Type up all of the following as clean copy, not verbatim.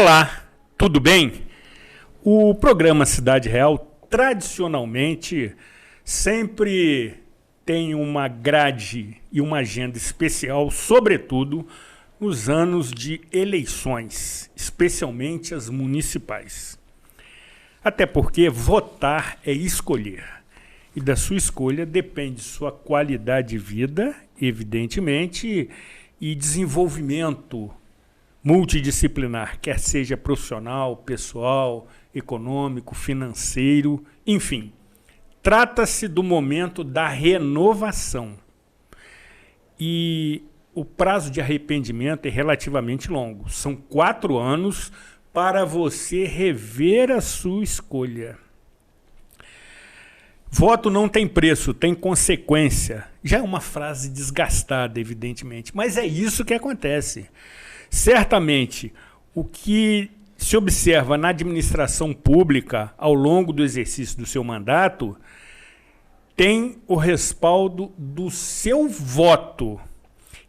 Olá, tudo bem? O programa Cidade Real, tradicionalmente, sempre tem uma grade e uma agenda especial, sobretudo nos anos de eleições, especialmente as municipais. Até porque votar é escolher, e da sua escolha depende sua qualidade de vida, evidentemente, e desenvolvimento multidisciplinar, quer seja profissional, pessoal, econômico, financeiro, enfim. Trata-se do momento da renovação. E o prazo de arrependimento é relativamente longo. São 4 anos para você rever a sua escolha. Voto não tem preço, tem consequência. Já é uma frase desgastada, evidentemente, mas é isso que acontece. Certamente, o que se observa na administração pública ao longo do exercício do seu mandato tem o respaldo do seu voto,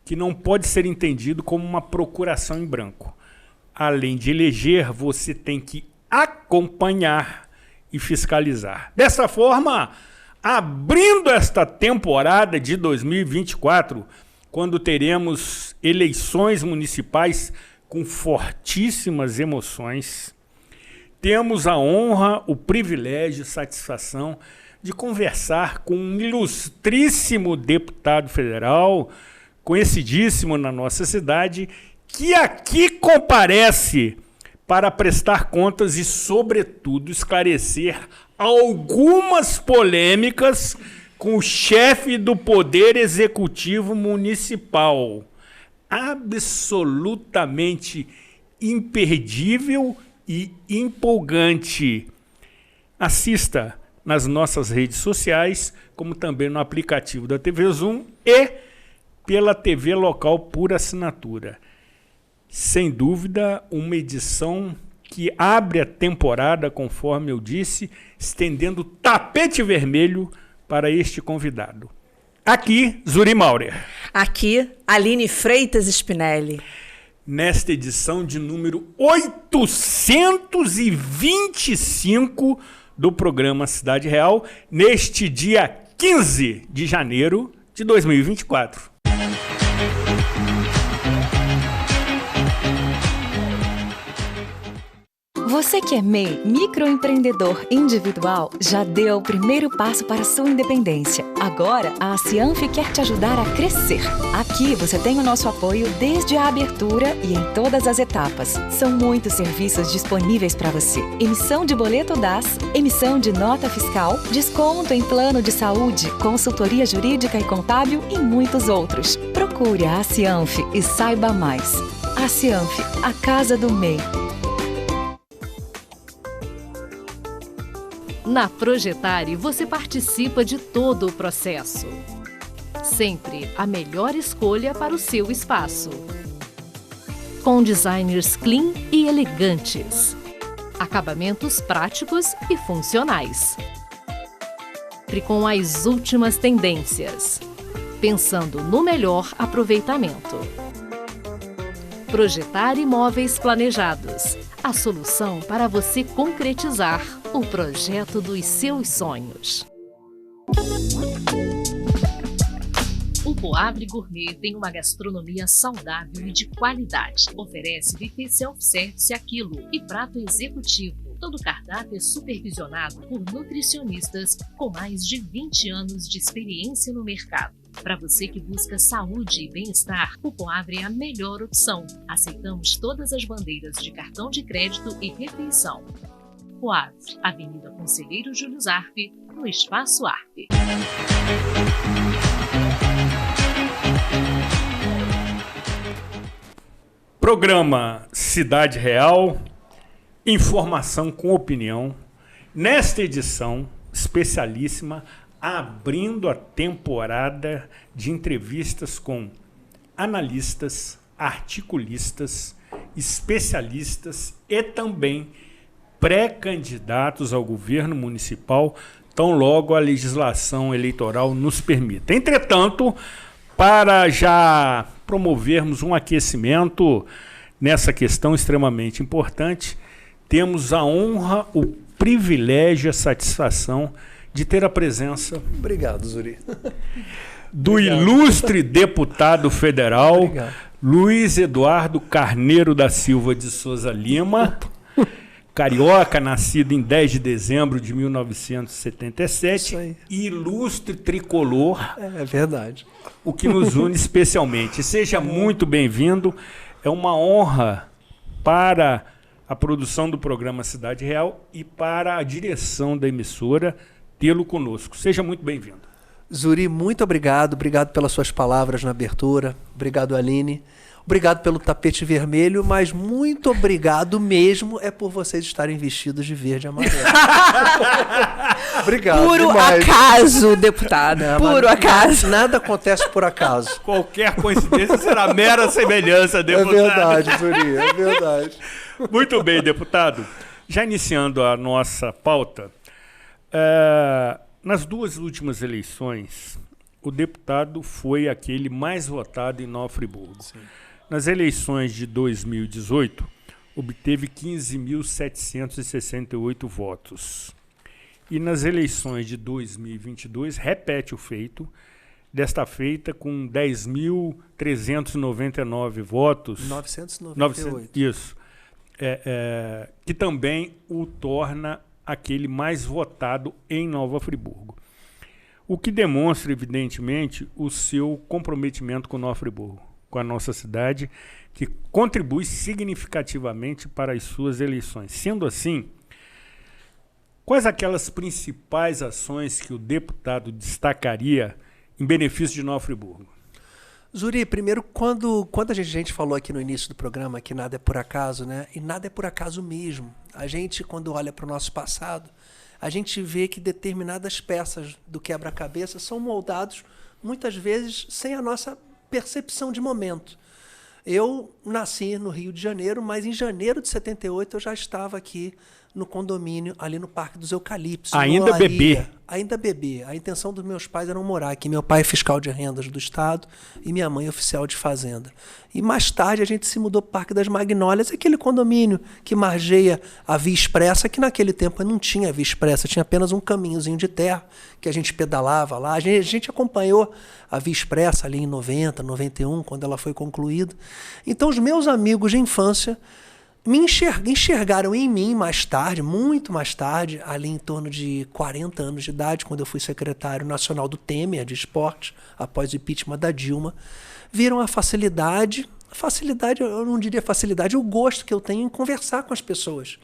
que não pode ser entendido como uma procuração em branco. Além de eleger, você tem que acompanhar e fiscalizar. Dessa forma, abrindo esta temporada de 2024, quando teremos eleições municipais com fortíssimas emoções, temos a honra, o privilégio e satisfação de conversar com um ilustríssimo deputado federal, conhecidíssimo na nossa cidade, que aqui comparece para prestar contas e, sobretudo, esclarecer algumas polêmicas com o chefe do Poder Executivo Municipal. Absolutamente imperdível e empolgante. Assista nas nossas redes sociais, como também no aplicativo da TV Zoom e pela TV local por assinatura. Sem dúvida, uma edição que abre a temporada, conforme eu disse, estendendo tapete vermelho para este convidado. Aqui, Zuri Maurer. Aqui, Aline Freitas Spinelli. Nesta edição de número 825 do programa Cidade Real, neste dia 15 de janeiro de 2024. Você que é MEI, microempreendedor individual, já deu o primeiro passo para a sua independência. Agora, a Cianf quer te ajudar a crescer. Aqui você tem o nosso apoio desde a abertura e em todas as etapas. São muitos serviços disponíveis para você. Emissão de boleto DAS, emissão de nota fiscal, desconto em plano de saúde, consultoria jurídica e contábil e muitos outros. Procure a Cianf e saiba mais. A Cianf, a casa do MEI. Na Projetare, você participa de todo o processo. Sempre a melhor escolha para o seu espaço. Com designers clean e elegantes. Acabamentos práticos e funcionais. Sempre com as últimas tendências. Pensando no melhor aproveitamento. Projetare Imóveis Planejados. A solução para você concretizar o projeto dos seus sonhos. O Poavre Gourmet tem uma gastronomia saudável e de qualidade. Oferece buffet self-service a quilo e prato executivo. Todo o cardápio é supervisionado por nutricionistas com mais de 20 anos de experiência no mercado. Para você que busca saúde e bem-estar, o Poavre é a melhor opção. Aceitamos todas as bandeiras de cartão de crédito e refeição. Poavre, Avenida Conselheiro Júlio Zarpe, no Espaço Arpe. Programa Cidade Real, informação com opinião. Nesta edição especialíssima, abrindo a temporada de entrevistas com analistas, articulistas, especialistas e também pré-candidatos ao governo municipal, tão logo a legislação eleitoral nos permita. Entretanto, para já promovermos um aquecimento, nessa questão extremamente importante, temos a honra, o privilégio, a satisfação de ter a presença Obrigado, Zuri. do ilustre deputado federal Obrigado. Luiz Eduardo Carneiro da Silva de Souza Lima, carioca, nascido em 10 de dezembro de 1977, Isso aí. ilustre tricolor, É verdade. o que nos une especialmente. Seja muito bem-vindo, é uma honra para a produção do programa Cidade Real e para a direção da emissora tê-lo conosco. Seja muito bem-vindo. Zuri, muito obrigado. Obrigado pelas suas palavras na abertura. Obrigado, Aline. Obrigado pelo tapete vermelho, mas muito obrigado mesmo é por vocês estarem vestidos de verde e amarelo. Obrigado. Puro demais. acaso, deputado. Não, Puro mas acaso. Nada acontece por acaso. Qualquer coincidência será mera semelhança, É deputado. verdade, Zuri, é verdade. Muito bem, deputado. Já iniciando a nossa pauta, nas duas últimas eleições, o deputado foi aquele mais votado em Nova Friburgo. Sim. Nas eleições de 2018, obteve 15.768 votos. E nas eleições de 2022, repete o feito, desta feita com 10.399 votos. 998. Isso. Que também o torna aquele mais votado em Nova Friburgo. O que demonstra, evidentemente, o seu comprometimento com Nova Friburgo, com a nossa cidade, que contribui significativamente para as suas eleições. Sendo assim, quais aquelas principais ações que o deputado destacaria em benefício de Nova Friburgo? Zuri, primeiro, quando a gente falou aqui no início do programa que nada é por acaso, né? E nada é por acaso mesmo. A gente, quando olha para o nosso passado, a gente vê que determinadas peças do quebra-cabeça são moldados, muitas vezes, sem a nossa percepção de momento. Eu nasci no Rio de Janeiro, mas em janeiro de 78 eu já estava aqui no condomínio, ali no Parque dos Eucaliptos. Ainda bebê. Ainda bebê. A intenção dos meus pais era morar aqui. Meu pai é fiscal de rendas do Estado e minha mãe é oficial de fazenda. E mais tarde a gente se mudou para o Parque das Magnólias, aquele condomínio que margeia a Via Expressa, que naquele tempo não tinha Via Expressa, tinha apenas um caminhozinho de terra que a gente pedalava lá. A gente acompanhou a Via Expressa ali em 90, 91, quando ela foi concluída. Então os meus amigos de infância enxergaram em mim mais tarde, muito mais tarde, ali em torno de 40 anos de idade, quando eu fui secretário nacional do Temer de esporte, após o impeachment da Dilma, viram a facilidade, eu não diria facilidade, o gosto que eu tenho em conversar com as pessoas.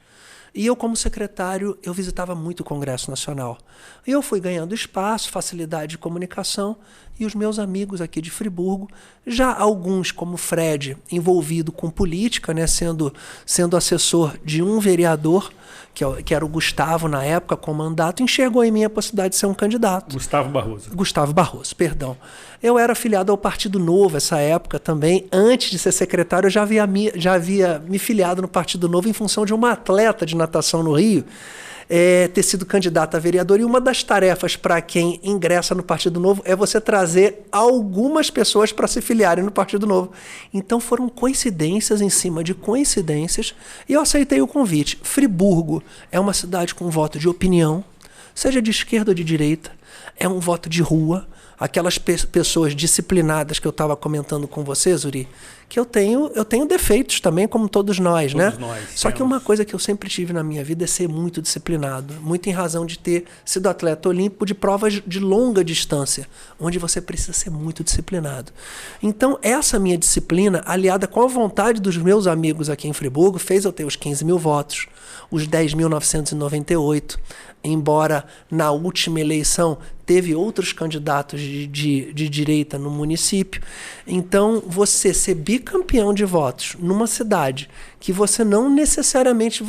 E eu, como secretário, eu visitava muito o Congresso Nacional. E eu fui ganhando espaço, facilidade de comunicação, e os meus amigos aqui de Friburgo, já alguns, como Fred, envolvido com política, né, sendo assessor de um vereador, que era o Gustavo na época, com mandato, enxergou em mim a possibilidade de ser um candidato. Gustavo Barroso, perdão. Eu era afiliado ao Partido Novo essa época também. Antes de ser secretário, eu já havia me filiado no Partido Novo em função de uma atleta de natação no Rio ter sido candidata a vereador. E uma das tarefas para quem ingressa no Partido Novo é você trazer algumas pessoas para se filiarem no Partido Novo. Então foram coincidências em cima de coincidências e eu aceitei o convite. Friburgo é uma cidade com voto de opinião, seja de esquerda ou de direita, é um voto de rua. Aquelas pessoas disciplinadas que eu estava comentando com você, Zuri, que eu tenho defeitos também, como todos nós, né? Só que uma coisa que eu sempre tive na minha vida é ser muito disciplinado, muito em razão de ter sido atleta olímpico de provas de longa distância, onde você precisa ser muito disciplinado. Então, essa minha disciplina, aliada com a vontade dos meus amigos aqui em Friburgo, fez eu ter os 15 mil votos, os 10.998, embora na última eleição teve outros candidatos de direita no município. Então, você ser bicampeão de votos numa cidade que você não necessariamente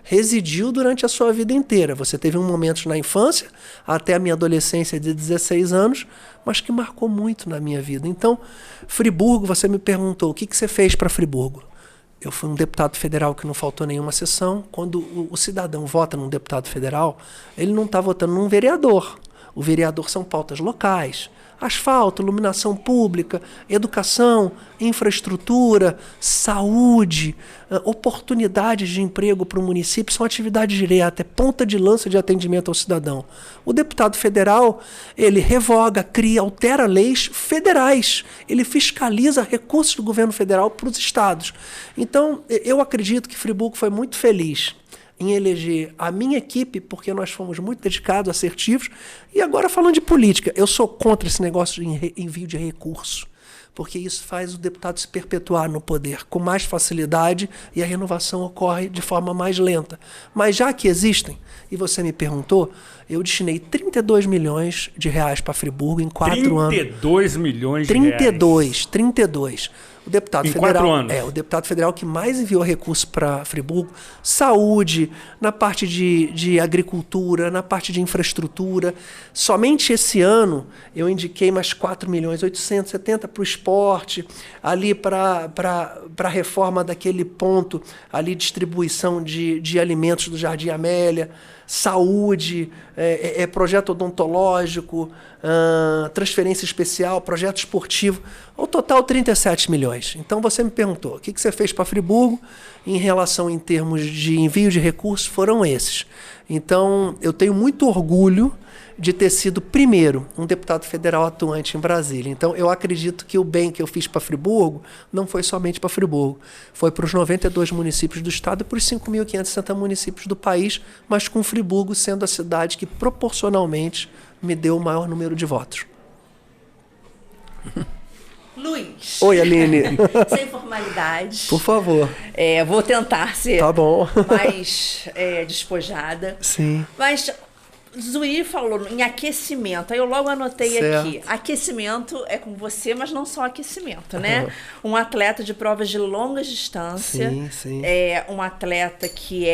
residiu durante a sua vida inteira. Você teve um momento na infância, até a minha adolescência de 16 anos, mas que marcou muito na minha vida. Então, Friburgo, você me perguntou, o que você fez para Friburgo? Eu fui um deputado federal que não faltou nenhuma sessão. Quando o cidadão vota num deputado federal, ele não está votando num vereador. O vereador são pautas locais. Asfalto, iluminação pública, educação, infraestrutura, saúde, oportunidades de emprego para o município são atividades diretas, é ponta de lança de atendimento ao cidadão. O deputado federal, ele revoga, cria, altera leis federais. Ele fiscaliza recursos do governo federal para os estados. Então, eu acredito que Friburgo foi muito feliz em eleger a minha equipe, porque nós fomos muito dedicados, assertivos. E agora, falando de política, eu sou contra esse negócio de envio de recurso, porque isso faz o deputado se perpetuar no poder com mais facilidade e a renovação ocorre de forma mais lenta. Mas já que existem, e você me perguntou, eu destinei 32 milhões de reais para Friburgo em 4 anos. 32 milhões de reais? 32. O deputado em federal 4 anos. o deputado federal que mais enviou recursos para Friburgo, saúde, na parte de agricultura, na parte de infraestrutura. Somente esse ano eu indiquei mais 4.870.000 para o esporte, ali para a reforma daquele ponto, ali distribuição de alimentos do Jardim Amélia, saúde, projeto odontológico, transferência especial, projeto esportivo, ao total 37 milhões. Então você me perguntou, o que você fez para Friburgo em relação em termos de envio de recursos, foram esses. Então eu tenho muito orgulho de ter sido, primeiro, um deputado federal atuante em Brasília. Então, eu acredito que o bem que eu fiz para Friburgo não foi somente para Friburgo. Foi para os 92 municípios do estado e para os 5.560 municípios do país, mas com Friburgo sendo a cidade que proporcionalmente me deu o maior número de votos. Luiz. Oi, Aline. Sem formalidades. Por favor. Vou tentar ser Tá bom. mais despojada. Sim. Mas Zuí falou em aquecimento, aí eu logo anotei certo. Aqui. Aquecimento é com você, mas não só aquecimento, né? Um atleta de provas de longa distância. Sim. Um atleta que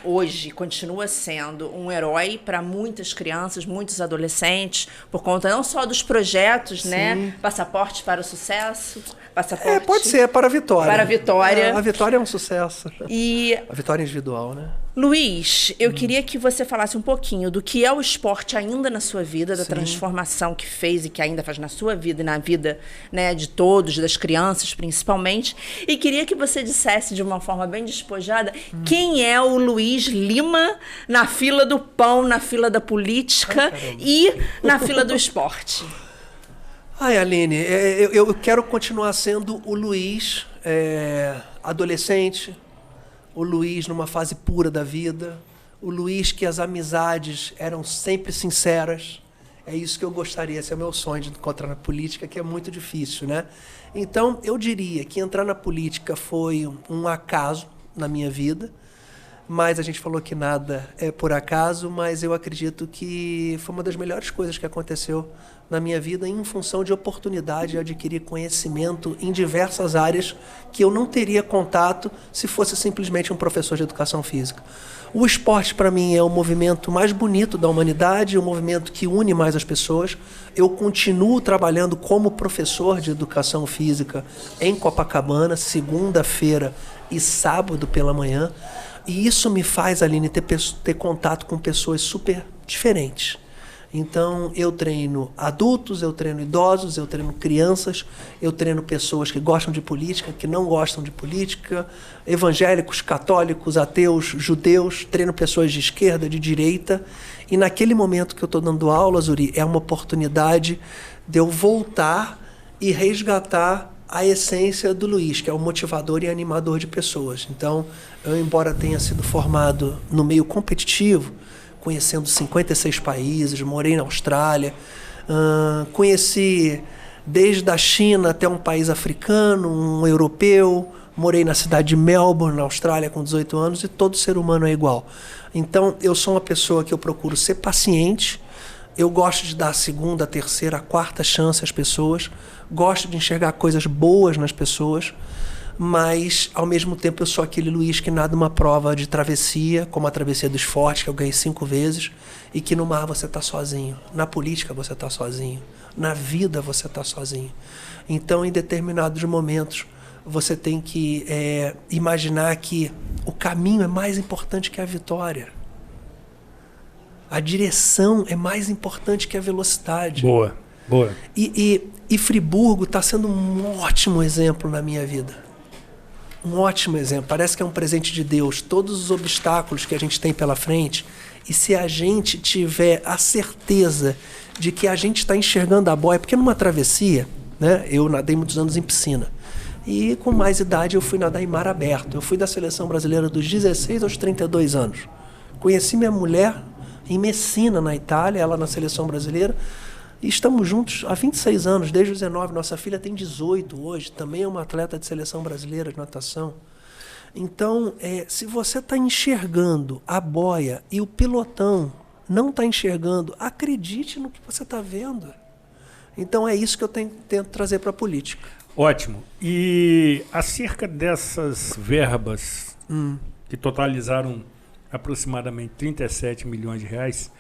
hoje, continua sendo um herói para muitas crianças, muitos adolescentes, por conta não só dos projetos, né? Passaporte para o sucesso. Passaporte pode ser, para a vitória. Para a vitória. A vitória é um sucesso. E a vitória individual, né? Luiz, eu queria que você falasse um pouquinho do que é o esporte ainda na sua vida, da transformação que fez e que ainda faz na sua vida e na vida, né, de todos, das crianças principalmente. E queria que você dissesse de uma forma bem despojada quem é o Luiz Lima na fila do pão, na fila da política e na fila do esporte. Ai, Aline, eu quero continuar sendo o Luiz adolescente, o Luiz numa fase pura da vida, o Luiz que as amizades eram sempre sinceras. É isso que eu gostaria, esse é o meu sonho de encontrar na política, que é muito difícil, né? Então, eu diria que entrar na política foi um acaso na minha vida, mas a gente falou que nada é por acaso, mas eu acredito que foi uma das melhores coisas que aconteceu na minha vida em função de oportunidade de adquirir conhecimento em diversas áreas que eu não teria contato se fosse simplesmente um professor de educação física. O esporte, para mim, é o movimento mais bonito da humanidade, o movimento que une mais as pessoas. Eu continuo trabalhando como professor de educação física em Copacabana, segunda-feira e sábado pela manhã. E isso me faz, Aline, ter contato com pessoas super diferentes. Então, eu treino adultos, eu treino idosos, eu treino crianças, eu treino pessoas que gostam de política, que não gostam de política, evangélicos, católicos, ateus, judeus, treino pessoas de esquerda, de direita. E naquele momento que eu estou dando aula, Zuri, é uma oportunidade de eu voltar e resgatar a essência do Luiz, que é o motivador e animador de pessoas. Então, eu, embora tenha sido formado no meio competitivo, conhecendo 56 países, morei na Austrália, conheci desde a China até um país africano, um europeu, morei na cidade de Melbourne, na Austrália, com 18 anos, e todo ser humano é igual. Então, eu sou uma pessoa que eu procuro ser paciente, eu gosto de dar a segunda, a terceira, a quarta chance às pessoas, gosto de enxergar coisas boas nas pessoas, mas, ao mesmo tempo, eu sou aquele Luiz que nada uma prova de travessia, como a travessia dos fortes, que eu ganhei 5 vezes, e que no mar você está sozinho, na política você está sozinho, na vida você está sozinho. Então, em determinados momentos, você tem que imaginar que o caminho é mais importante que a vitória. A direção é mais importante que a velocidade. Boa. E Friburgo está sendo um ótimo exemplo na minha vida. Um ótimo exemplo. Parece que é um presente de Deus. Todos os obstáculos que a gente tem pela frente, e se a gente tiver a certeza de que a gente está enxergando a boia, porque numa travessia, né, eu nadei muitos anos em piscina. E com mais idade eu fui nadar em mar aberto. Eu fui da seleção brasileira dos 16 aos 32 anos. Conheci minha mulher em Messina, na Itália, ela na seleção brasileira. E estamos juntos há 26 anos, desde os 19. Nossa filha tem 18 hoje, também é uma atleta de seleção brasileira de natação. Então, se você está enxergando a boia e o pilotão não está enxergando, acredite no que você está vendo. Então é isso que eu tento trazer para a política. Ótimo. E acerca dessas verbas que totalizaram aproximadamente 37 milhões de reais,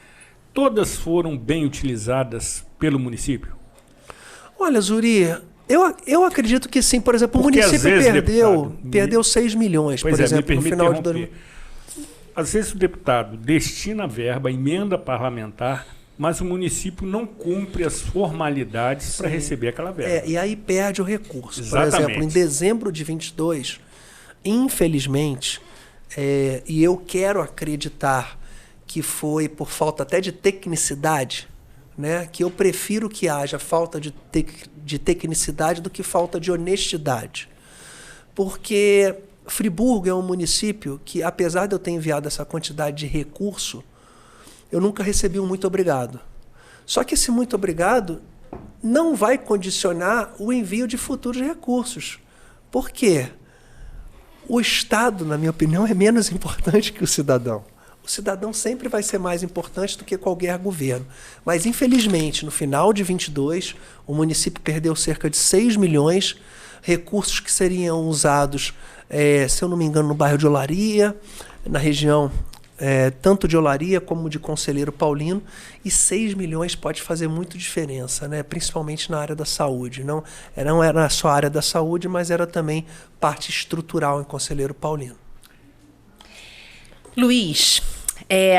todas foram bem utilizadas pelo município? Olha, Zuri, eu acredito que sim. Por exemplo, porque o município perdeu 6 milhões, pois por exemplo, no final de 2000. Às vezes o deputado destina a verba, emenda parlamentar, mas o município não cumpre as formalidades para receber aquela verba. E aí perde o recurso. Exatamente. Por exemplo, em dezembro de 22, infelizmente, e eu quero acreditar que foi por falta até de tecnicidade, né, que eu prefiro que haja falta de tecnicidade do que falta de honestidade. Porque Friburgo é um município que, apesar de eu ter enviado essa quantidade de recurso, eu nunca recebi um muito obrigado. Só que esse muito obrigado não vai condicionar o envio de futuros recursos. Por quê? O Estado, na minha opinião, é menos importante que o cidadão. O cidadão sempre vai ser mais importante do que qualquer governo. Mas, infelizmente, no final de 22, o município perdeu cerca de 6 milhões, recursos que seriam usados, se eu não me engano, no bairro de Olaria, na região tanto de Olaria como de Conselheiro Paulino, e 6 milhões pode fazer muita diferença, né? Principalmente na área da saúde. Não era só a área da saúde, mas era também parte estrutural em Conselheiro Paulino. Luiz,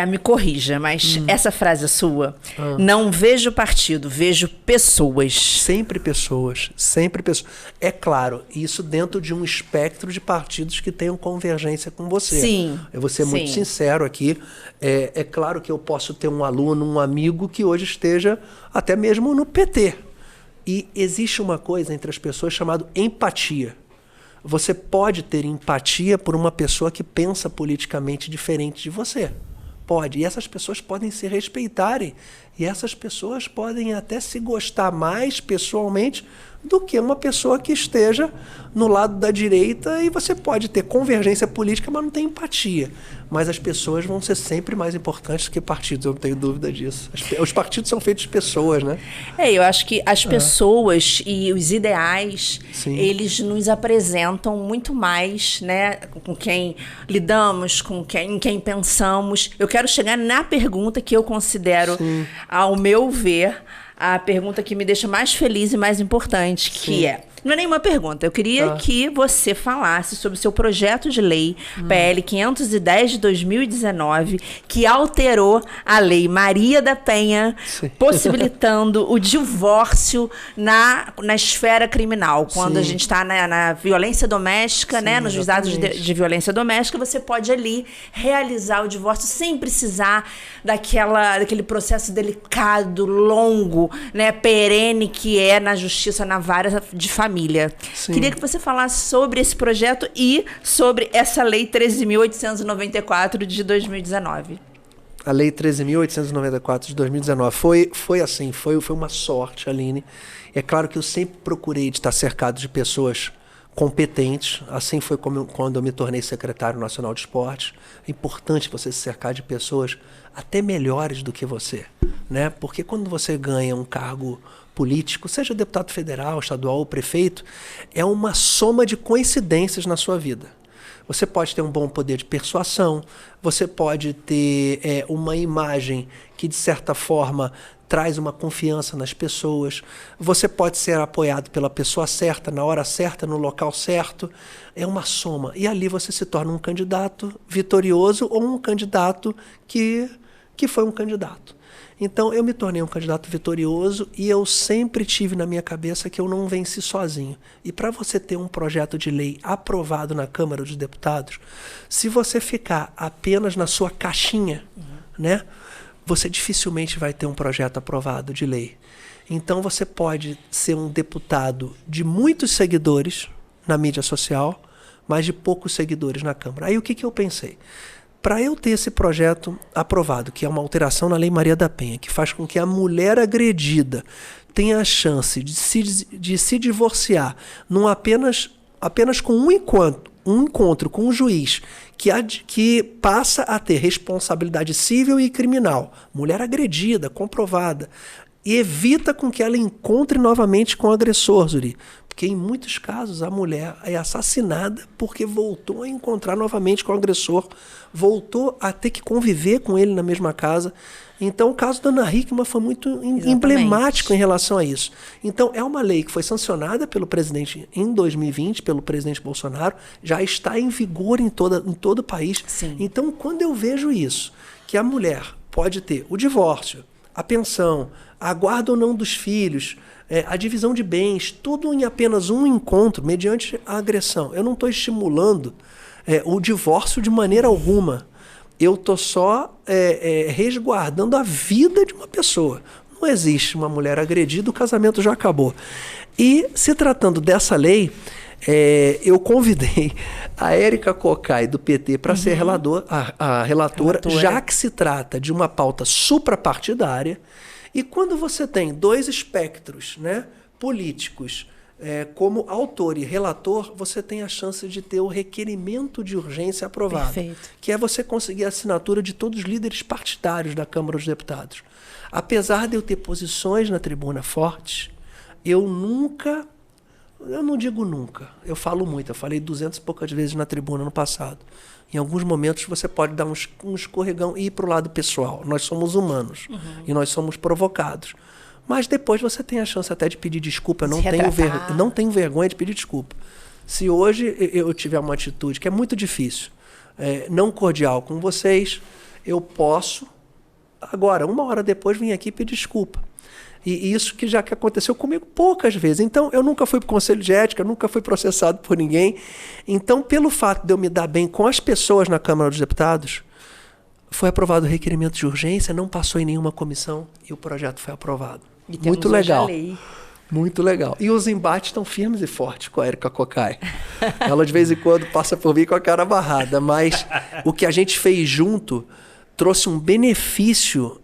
me corrija, mas essa frase é sua. Não vejo partido, vejo pessoas. Sempre pessoas, sempre pessoas. É claro, isso dentro de um espectro de partidos que tenham convergência com você. Sim. Eu vou ser muito sincero aqui. É claro que eu posso ter um aluno, um amigo que hoje esteja até mesmo no PT. E existe uma coisa entre as pessoas chamada empatia. Você pode ter empatia por uma pessoa que pensa politicamente diferente de você. Pode. E essas pessoas podem se respeitarem. E essas pessoas podem até se gostar mais pessoalmente do que uma pessoa que esteja no lado da direita, e você pode ter convergência política, mas não tem empatia. Mas as pessoas vão ser sempre mais importantes do que partidos, eu não tenho dúvida disso. Os partidos são feitos de pessoas, né? Eu acho que as pessoas e os ideais, Sim. eles nos apresentam muito mais, né, com quem lidamos, em quem pensamos. Eu quero chegar na pergunta que eu considero, Sim. ao meu ver, a pergunta que me deixa mais feliz e mais importante, que não é nenhuma pergunta. Eu queria que você falasse sobre o seu projeto de lei, PL 510 de 2019, que alterou a lei Maria da Penha, possibilitando o divórcio na esfera criminal. Quando a gente está na violência doméstica, né, nos juizados de violência doméstica, você pode ali realizar o divórcio sem precisar daquele processo delicado, longo, né, perene, que é na justiça, na vara de família. Sim. Queria que você falasse sobre esse projeto e sobre essa lei 13.894 de 2019. A lei 13.894 de 2019 foi assim, foi uma sorte, Aline. É claro que eu sempre procurei estar cercado de pessoas competentes. Assim foi quando eu me tornei secretário nacional de esportes. É importante você se cercar de pessoas até melhores do que você, né? Porque quando você ganha um cargo político, seja deputado federal, estadual ou prefeito, é uma soma de coincidências na sua vida. Você pode ter um bom poder de persuasão, você pode ter uma imagem que, de certa forma, traz uma confiança nas pessoas, você pode ser apoiado pela pessoa certa, na hora certa, no local certo. É uma soma. E ali você se torna um candidato vitorioso ou um candidato que que foi um candidato. Então, eu me tornei um candidato vitorioso e eu sempre tive na minha cabeça que eu não venci sozinho. E para você ter um projeto de lei aprovado na Câmara dos Deputados, se você ficar apenas na sua caixinha, né, você dificilmente vai ter um projeto aprovado de lei. Então, você pode ser um deputado de muitos seguidores na mídia social, mas de poucos seguidores na Câmara. Aí, o que eu pensei? Para eu ter esse projeto aprovado, que é uma alteração na Lei Maria da Penha, que faz com que a mulher agredida tenha a chance de se divorciar apenas com um encontro com um juiz que passa a ter responsabilidade civil e criminal, mulher agredida, comprovada, e evita com que ela encontre novamente com o agressor, Zuri. Porque em muitos casos a mulher é assassinada porque voltou a encontrar novamente com o agressor, voltou a ter que conviver com ele na mesma casa. Então o caso da Ana Hickman foi muito emblemático em relação a isso. Então é uma lei que foi sancionada pelo presidente em 2020, pelo presidente Bolsonaro, já está em vigor em todo o país. Sim. Então quando eu vejo isso, que a mulher pode ter o divórcio, a pensão, a guarda ou não dos filhos, a divisão de bens, tudo em apenas um encontro, mediante a agressão. Eu não estou estimulando o divórcio de maneira alguma. Eu estou só resguardando a vida de uma pessoa. Não existe uma mulher agredida, o casamento já acabou. E, se tratando dessa lei, eu convidei a Érica Cocai, do PT, para ser a relatora, já que se trata de uma pauta suprapartidária. E quando você tem dois espectros, né, políticos, como autor e relator, você tem a chance de ter o requerimento de urgência aprovado. Perfeito. Que é você conseguir a assinatura de todos os líderes partidários da Câmara dos Deputados. Apesar de eu ter posições na tribuna fortes, eu não digo nunca, eu falo muito, eu falei 200 e poucas vezes na tribuna no passado. Em alguns momentos você pode dar um escorregão e ir para o lado pessoal. Nós somos humanos e nós somos provocados. Mas depois você tem a chance até de pedir desculpa. Eu não tenho vergonha de pedir desculpa. Se hoje eu tiver uma atitude que é muito difícil, não cordial com vocês, eu posso, agora, 1 hora depois, vir aqui pedir desculpa. E isso que aconteceu comigo poucas vezes. Então, eu nunca fui para o Conselho de Ética, nunca fui processado por ninguém. Então, pelo fato de eu me dar bem com as pessoas na Câmara dos Deputados, foi aprovado o requerimento de urgência, não passou em nenhuma comissão e o projeto foi aprovado. Muito legal. Muito legal. E os embates estão firmes e fortes com a Érica Cocai. Ela, de vez em quando, passa por mim com a cara amarrada, mas o que a gente fez junto trouxe um benefício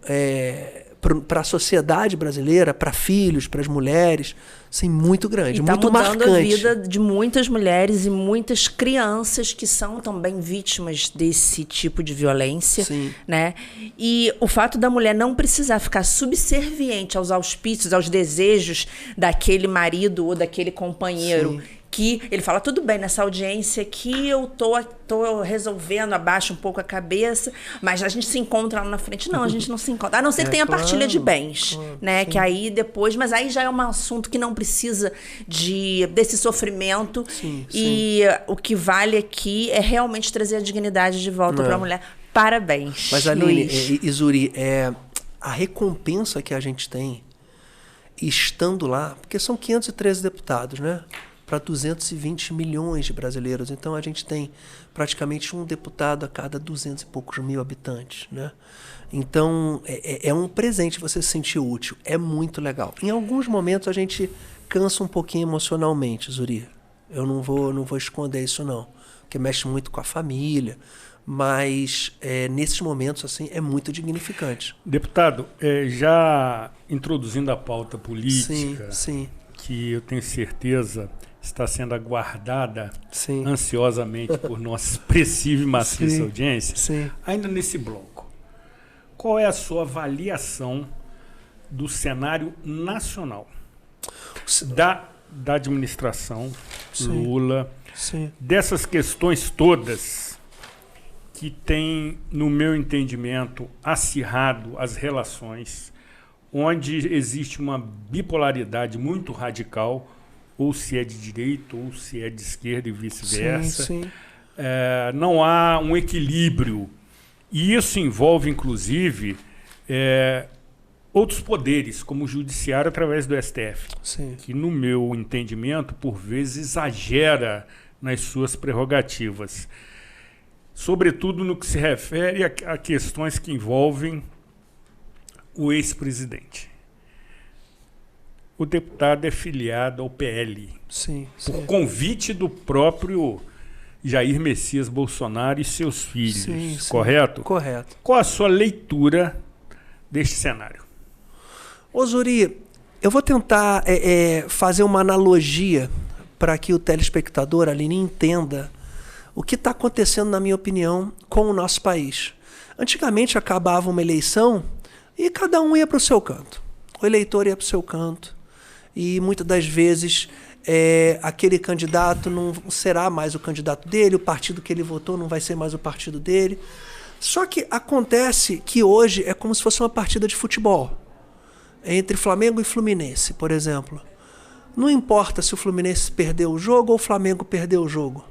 para a sociedade brasileira, para filhos, para as mulheres, assim, muito grande, e muito marcante. Está mudando a vida de muitas mulheres e muitas crianças que são também vítimas desse tipo de violência. Sim. Né? E o fato da mulher não precisar ficar subserviente aos auspícios, aos desejos daquele marido ou daquele companheiro. Sim. Que ele fala, tudo bem, nessa audiência aqui eu tô resolvendo, abaixo um pouco a cabeça, mas a gente se encontra lá na frente. Não, a gente não se encontra. A não ser que tenha partilha de bens, né? Sim. Que aí depois, mas aí já é um assunto que não precisa desse sofrimento. Sim, e o que vale aqui é realmente trazer a dignidade de volta para a mulher. Parabéns. Mas, Aline e Zuri, a recompensa que a gente tem estando lá, porque são 513 deputados, né? Para 220 milhões de brasileiros. Então, a gente tem praticamente um deputado a cada 200 e poucos mil habitantes, né? Então, é um presente você se sentir útil. É muito legal. Em alguns momentos, a gente cansa um pouquinho emocionalmente, Zuri. Eu não vou esconder isso, não. Porque mexe muito com a família. Mas, nesses momentos, assim, é muito dignificante. Deputado, já introduzindo a pauta política, sim. Que eu tenho certeza está sendo aguardada Sim. ansiosamente por nossa expressiva e maciça audiência. Sim. Ainda nesse bloco, qual é a sua avaliação do cenário nacional da administração Lula, dessas questões todas que têm, no meu entendimento, acirrado as relações, onde existe uma bipolaridade muito radical, ou se é de direita, ou se é de esquerda e vice-versa. Sim. Não há um equilíbrio E isso envolve, inclusive, outros poderes, como o judiciário através do STF, Sim. que, no meu entendimento, por vezes exagera nas suas prerrogativas, sobretudo no que se refere a questões que envolvem o ex-presidente. O deputado é filiado ao PL, Sim, por convite do próprio Jair Messias Bolsonaro e seus filhos, sim. correto? Correto. Qual a sua leitura deste cenário? Ô Zuri, eu vou tentar fazer uma analogia para que o telespectador, Aline, entenda o que está acontecendo, na minha opinião, com o nosso país. Antigamente acabava uma eleição e cada um ia para o seu canto. O eleitor ia para o seu canto e muitas das vezes aquele candidato não será mais o candidato dele, o partido que ele votou não vai ser mais o partido dele. Só que acontece que hoje é como se fosse uma partida de futebol entre Flamengo e Fluminense, por exemplo. Não importa se o Fluminense perdeu o jogo ou o Flamengo perdeu o jogo.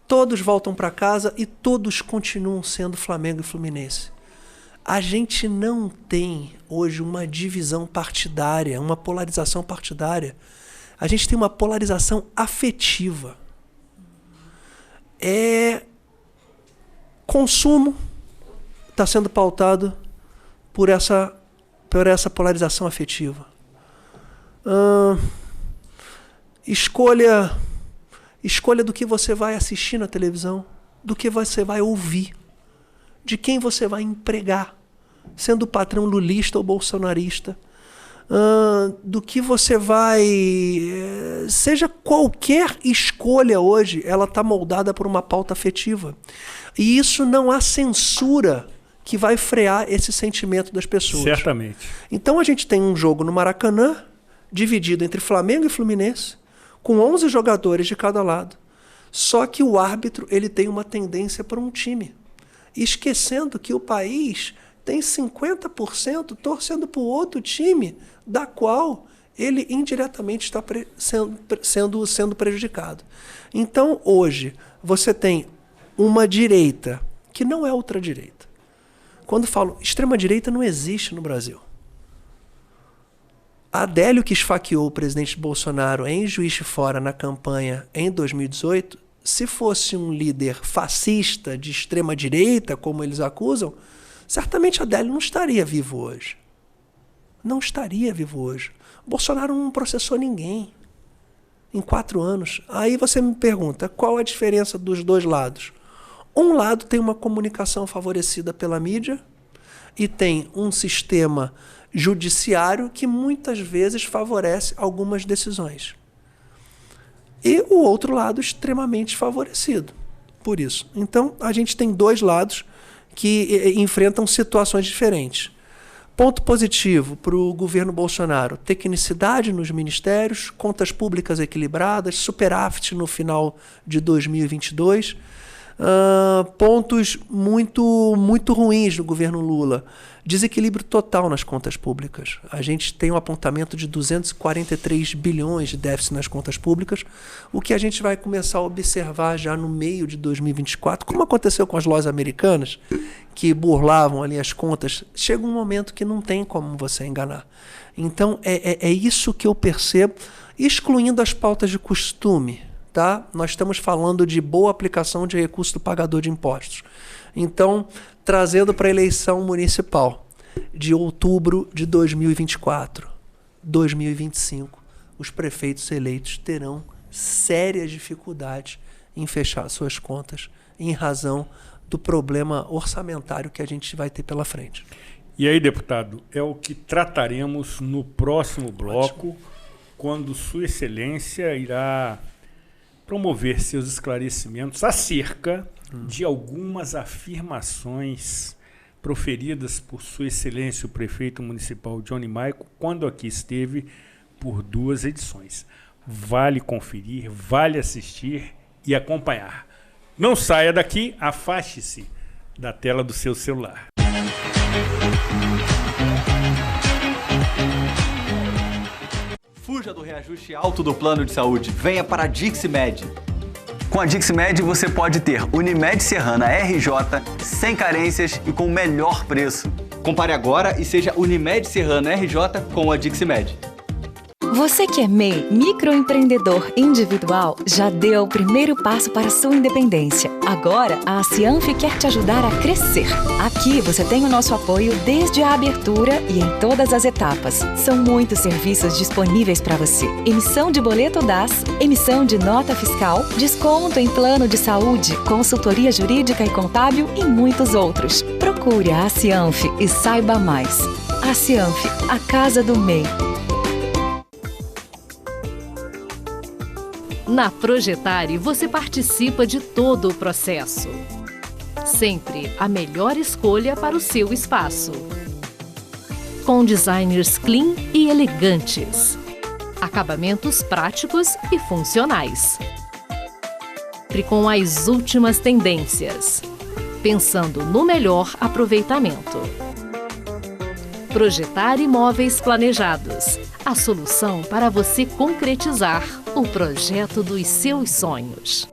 Todos voltam para casa e todos continuam sendo Flamengo e Fluminense. A gente não tem hoje uma divisão partidária, uma polarização partidária. A gente tem uma polarização afetiva. Consumo está sendo pautado por essa polarização afetiva. Escolha do que você vai assistir na televisão, do que você vai ouvir, de quem você vai empregar, sendo patrão lulista ou bolsonarista, do que você vai... seja qualquer escolha hoje, ela está moldada por uma pauta afetiva. E isso não há censura que vai frear esse sentimento das pessoas. Certamente. Então a gente tem um jogo no Maracanã, dividido entre Flamengo e Fluminense, com 11 jogadores de cada lado. Só que o árbitro ele tem uma tendência para um time, esquecendo que o país tem 50% torcendo para o outro time, da qual ele indiretamente está sendo prejudicado. Então, hoje, você tem uma direita que não é ultradireita. Quando falo extrema-direita, não existe no Brasil. Adélio, que esfaqueou o presidente Bolsonaro em Juiz de Fora na campanha em 2018, se fosse um líder fascista de extrema-direita, como eles acusam, certamente Adélio não estaria vivo hoje. Não estaria vivo hoje. Bolsonaro não processou ninguém em 4 anos. Aí você me pergunta, qual a diferença dos dois lados? Um lado tem uma comunicação favorecida pela mídia e tem um sistema judiciário que muitas vezes favorece algumas decisões. E o outro lado extremamente favorecido por isso. Então, a gente tem dois lados que enfrentam situações diferentes. Ponto positivo para o governo Bolsonaro: tecnicidade nos ministérios, contas públicas equilibradas, superávit no final de 2022. Pontos muito ruins no governo Lula: desequilíbrio total nas contas públicas. A gente tem um apontamento de 243 bilhões de déficit nas contas públicas, o que a gente vai começar a observar já no meio de 2024, como aconteceu com as lojas americanas, que burlavam ali as contas. Chega um momento que não tem como você enganar. Então, é isso que eu percebo, excluindo as pautas de costume. Tá? Nós estamos falando de boa aplicação de recurso do pagador de impostos. Então, trazendo para a eleição municipal de outubro de 2024, 2025, os prefeitos eleitos terão sérias dificuldades em fechar suas contas em razão do problema orçamentário que a gente vai ter pela frente. E aí, deputado, é o que trataremos no próximo bloco, quando Sua Excelência irá promover seus esclarecimentos acerca de algumas afirmações proferidas por Sua Excelência o Prefeito Municipal Johnny Maico, quando aqui esteve por 2 edições. Vale conferir, vale assistir e acompanhar. Não saia daqui, afaste-se da tela do seu celular. Fuja do reajuste alto do plano de saúde. Venha para a Diximed. Com a Dixmed você pode ter Unimed Serrana RJ sem carências e com o melhor preço. Compare agora e seja Unimed Serrana RJ com a Dixmed. Você que é MEI, microempreendedor individual, já deu o primeiro passo para a sua independência. Agora, a Cianf quer te ajudar a crescer. Aqui você tem o nosso apoio desde a abertura e em todas as etapas. São muitos serviços disponíveis para você. Emissão de boleto DAS, emissão de nota fiscal, desconto em plano de saúde, consultoria jurídica e contábil e muitos outros. Procure a Cianf e saiba mais. A Cianf, a casa do MEI. Na Projetare, você participa de todo o processo. Sempre a melhor escolha para o seu espaço. Com designers clean e elegantes. Acabamentos práticos e funcionais. Sempre com as últimas tendências. Pensando no melhor aproveitamento. Projetare Imóveis Planejados. A solução para você concretizar o projeto dos seus sonhos.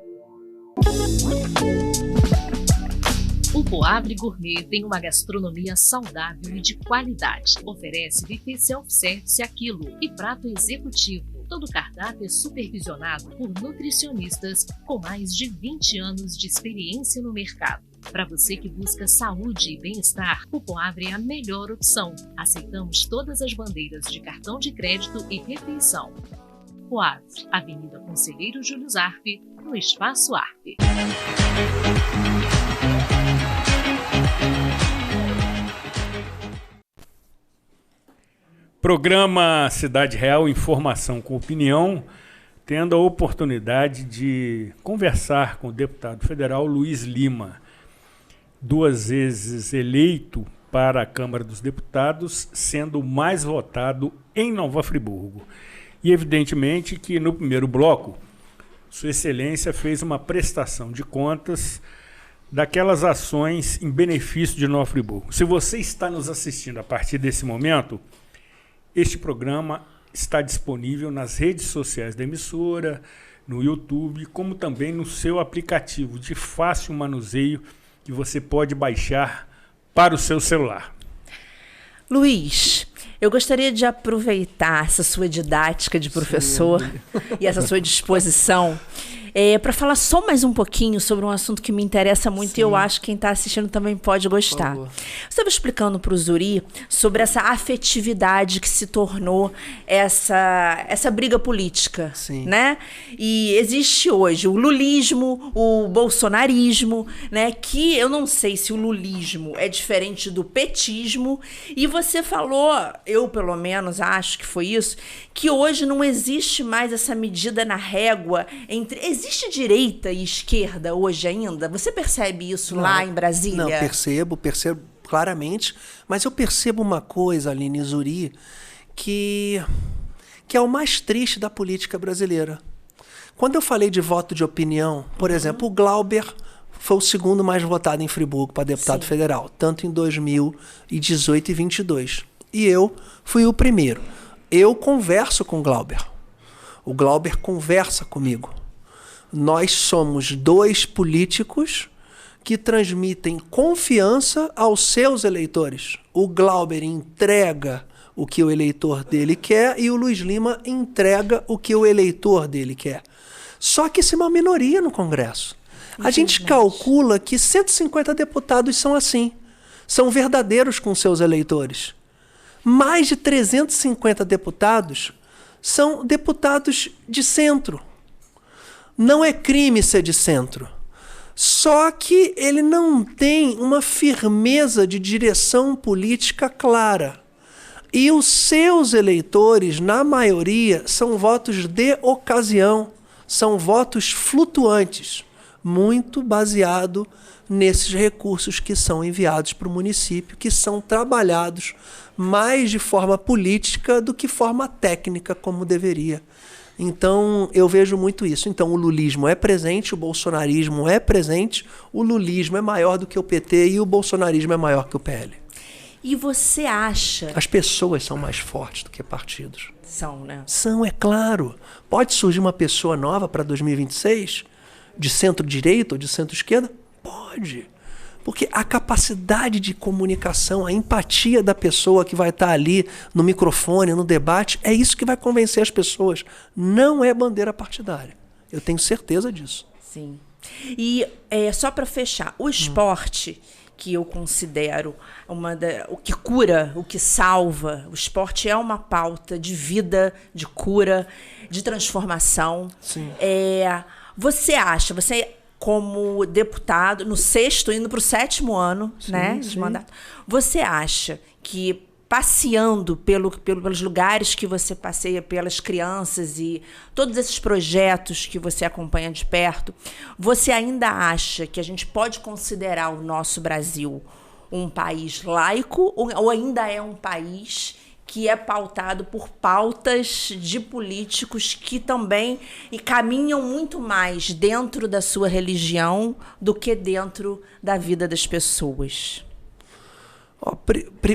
O Poavre Gourmet tem uma gastronomia saudável e de qualidade. Oferece buffet self-service a quilo e prato executivo. Todo o cardápio é supervisionado por nutricionistas com mais de 20 anos de experiência no mercado. Para você que busca saúde e bem-estar, o Poavre é a melhor opção. Aceitamos todas as bandeiras de cartão de crédito e refeição. Poavre, Avenida Conselheiro Júlio Zarpe, no Espaço Arpe. Programa Cidade Real, informação com opinião, tendo a oportunidade de conversar com o deputado federal Luiz Lima, 2 vezes eleito para a Câmara dos Deputados, sendo o mais votado em Nova Friburgo. E evidentemente que no primeiro bloco, Sua Excelência fez uma prestação de contas daquelas ações em benefício de Nova Friburgo. Se você está nos assistindo a partir desse momento, este programa está disponível nas redes sociais da emissora, no YouTube, como também no seu aplicativo de fácil manuseio que você pode baixar para o seu celular. Luiz, eu gostaria de aproveitar essa sua didática de professor e essa sua disposição para falar só mais um pouquinho sobre um assunto que me interessa muito. E eu acho que quem está assistindo também pode gostar. Você estava explicando para o Zuri sobre essa afetividade que se tornou essa briga política, né? E existe hoje o lulismo, o bolsonarismo, né? Que eu não sei se o lulismo é diferente do petismo. E você falou, eu pelo menos acho que foi isso, que hoje não existe mais essa medida na régua entre... Existe direita e esquerda hoje ainda? Você percebe isso lá em Brasília? Não, percebo claramente. Mas eu percebo uma coisa, Aline Zuri, que é o mais triste da política brasileira. Quando eu falei de voto de opinião, por exemplo, o Glauber foi o segundo mais votado em Friburgo para deputado federal, tanto em 2018 e 2022. E eu fui o primeiro. Eu converso com o Glauber. O Glauber conversa comigo. Nós somos 2 políticos que transmitem confiança aos seus eleitores. O Glauber entrega o que o eleitor dele quer e o Luiz Lima entrega o que o eleitor dele quer. Só que isso é uma minoria no Congresso. A gente calcula que 150 deputados são assim. São verdadeiros com seus eleitores. Mais de 350 deputados são deputados de centro. Não é crime ser de centro. Só que ele não tem uma firmeza de direção política clara. E os seus eleitores, na maioria, são votos de ocasião, são votos flutuantes, muito baseado nesses recursos que são enviados para o município, que são trabalhados mais de forma política do que forma técnica, como deveria. Então, eu vejo muito isso. Então, o lulismo é presente, o bolsonarismo é presente, o lulismo é maior do que o PT e o bolsonarismo é maior que o PL. E você acha... As pessoas são mais fortes do que partidos. São, né? São, é claro. Pode surgir uma pessoa nova para 2026 de centro-direita ou de centro-esquerda? Pode. Porque a capacidade de comunicação, a empatia da pessoa que vai estar ali no microfone, no debate, é isso que vai convencer as pessoas. Não é bandeira partidária. Eu tenho certeza disso. Sim. E só para fechar, o esporte, que eu considero o que cura, o que salva, o esporte é uma pauta de vida, de cura, de transformação. Sim. Você como deputado, no 6º, indo para o 7º ano, sim, né, de mandato, você acha que passeando pelos lugares que você passeia, pelas crianças e todos esses projetos que você acompanha de perto, você ainda acha que a gente pode considerar o nosso Brasil um país laico ou ainda é um país que é pautado por pautas de políticos que também caminham muito mais dentro da sua religião do que dentro da vida das pessoas?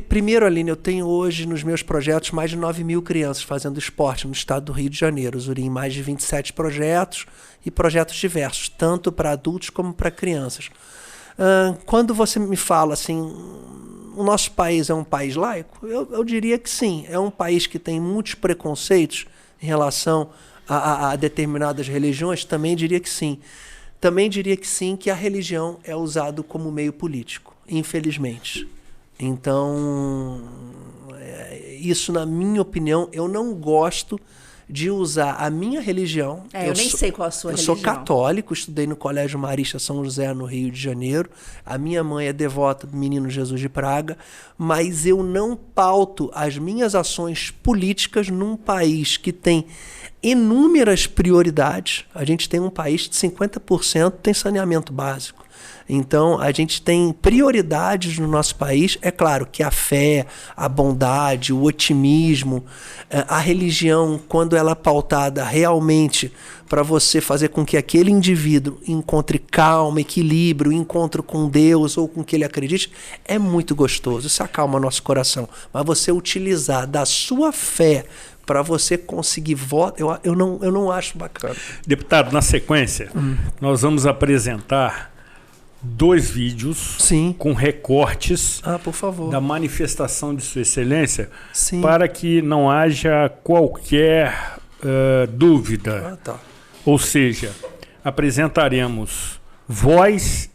Primeiro, Aline, eu tenho hoje nos meus projetos mais de 9.000 crianças fazendo esporte no estado do Rio de Janeiro. Zuri, em mais de 27 projetos e projetos diversos, tanto para adultos como para crianças. Quando você me fala assim, o nosso país é um país laico, eu diria que sim. É um país que tem muitos preconceitos em relação a determinadas religiões, também diria que sim. Também diria que sim, que a religião é usada como meio político, infelizmente. Então, isso, na minha opinião, eu não gosto de usar a minha religião. Eu nem sei qual a sua religião. Eu sou católico, estudei no Colégio Marista São José, no Rio de Janeiro. A minha mãe é devota do Menino Jesus de Praga, mas eu não pauto as minhas ações políticas num país que tem inúmeras prioridades. A gente tem um país de 50% tem saneamento básico. Então, a gente tem prioridades no nosso país. É claro que a fé, a bondade, o otimismo, a religião, quando ela é pautada realmente para você fazer com que aquele indivíduo encontre calma, equilíbrio, encontro com Deus ou com o que ele acredite, é muito gostoso. Isso acalma nosso coração. Mas você utilizar da sua fé para você conseguir voto, eu não acho bacana. Deputado, na sequência, nós vamos apresentar 2 vídeos Sim. com recortes por favor. da manifestação de Sua Excelência, Sim. para que não haja qualquer dúvida. Tá. Ou seja, apresentaremos voz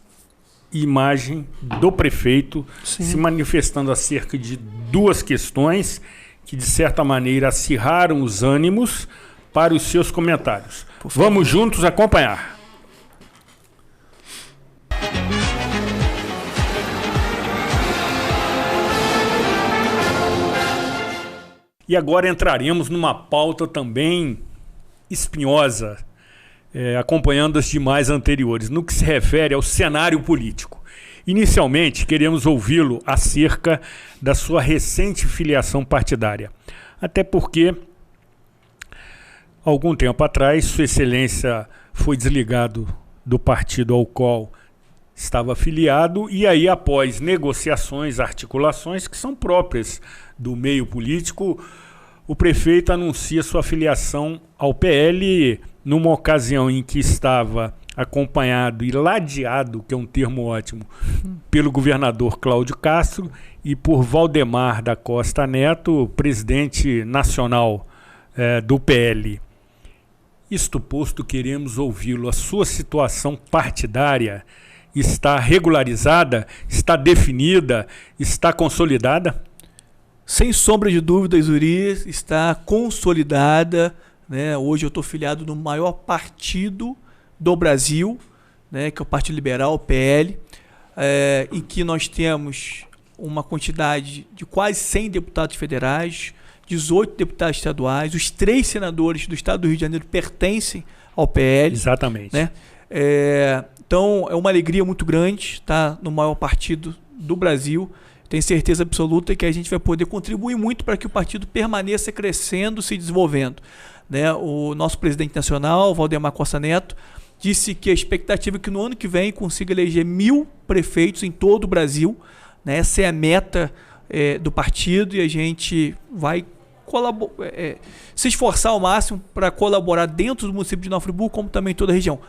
e imagem do prefeito Sim. se manifestando acerca de 2 questões que, de certa maneira, acirraram os ânimos para os seus comentários. Vamos juntos acompanhar. E agora entraremos numa pauta também espinhosa, acompanhando as demais anteriores, no que se refere ao cenário político. Inicialmente, queremos ouvi-lo acerca da sua recente filiação partidária. Até porque, algum tempo atrás, Sua Excelência foi desligado do partido ao qual estava afiliado, e aí, após negociações, articulações que são próprias do meio político, o prefeito anuncia sua filiação ao PL numa ocasião em que estava acompanhado e ladeado, que é um termo ótimo, pelo governador Cláudio Castro e por Valdemar da Costa Neto, presidente nacional do PL. Isto posto, queremos ouvi-lo. A sua situação partidária está regularizada, está definida, está consolidada? Sem sombra de dúvidas, Zuri, está consolidada, né? Hoje eu estou filiado no maior partido do Brasil, né? Que é o Partido Liberal, o PL, em que nós temos uma quantidade de quase 100 deputados federais, 18 deputados estaduais, os 3 senadores do estado do Rio de Janeiro pertencem ao PL. Exatamente. Né? Então, é uma alegria muito grande estar no maior partido do Brasil. Tenho certeza absoluta que a gente vai poder contribuir muito para que o partido permaneça crescendo, se desenvolvendo. Né? O nosso presidente nacional, Valdemar Costa Neto, disse que a expectativa é que no ano que vem consiga eleger 1.000 prefeitos em todo o Brasil. Né? Essa é a meta do partido e a gente vai se esforçar ao máximo para colaborar dentro do município de Nova Friburgo, como também em toda a região.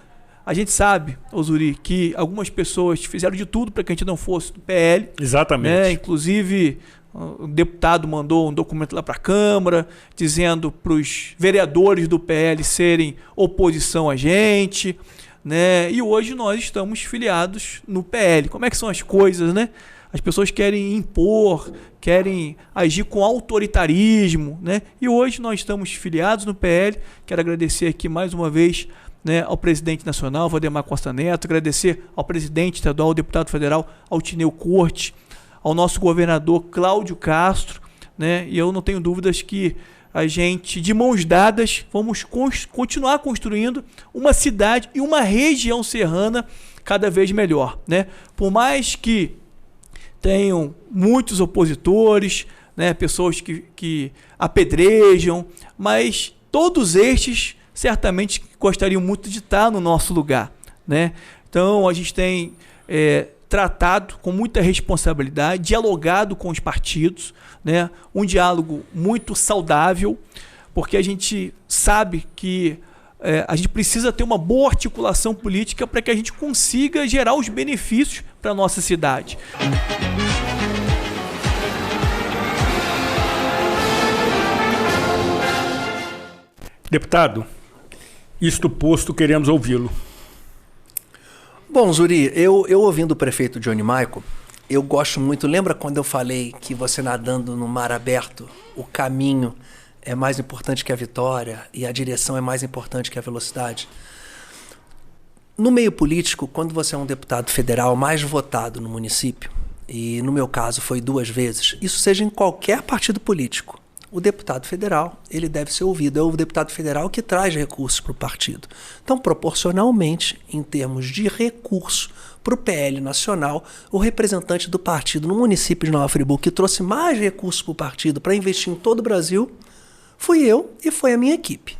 A gente sabe, Zuri, que algumas pessoas fizeram de tudo para que a gente não fosse do PL. Exatamente. Né? Inclusive, o deputado mandou um documento lá para a Câmara dizendo para os vereadores do PL serem oposição a gente. Né? E hoje nós estamos filiados no PL. Como é que são as coisas, né? As pessoas querem impor, querem agir com autoritarismo, né? E hoje nós estamos filiados no PL. Quero agradecer aqui mais uma vez, né, ao presidente nacional, Valdemar Costa Neto, agradecer ao presidente estadual, ao deputado federal, Altineu Corte, ao nosso governador Cláudio Castro, né? E eu não tenho dúvidas que a gente, de mãos dadas, vamos continuar construindo uma cidade e uma região serrana cada vez melhor, né? Por mais que tenham muitos opositores, né, pessoas que apedrejam, mas todos estes certamente gostariam muito de estar no nosso lugar, né? Então a gente tem tratado com muita responsabilidade, dialogado com os partidos, né? Um diálogo muito saudável, porque a gente sabe que a gente precisa ter uma boa articulação política para que a gente consiga gerar os benefícios para a nossa cidade. Deputado, isto posto, queremos ouvi-lo. Bom, Zuri, eu ouvindo o prefeito Johnny Maico, eu gosto muito. Lembra quando eu falei que você nadando no mar aberto, o caminho é mais importante que a vitória e a direção é mais importante que a velocidade? No meio político, quando você é um deputado federal mais votado no município, e no meu caso foi 2 vezes, isso seja em qualquer partido político, o deputado federal, ele deve ser ouvido. É o deputado federal que traz recursos para o partido. Então, proporcionalmente, em termos de recurso para o PL nacional, o representante do partido no município de Nova Friburgo, que trouxe mais recursos para o partido para investir em todo o Brasil, fui eu e foi a minha equipe.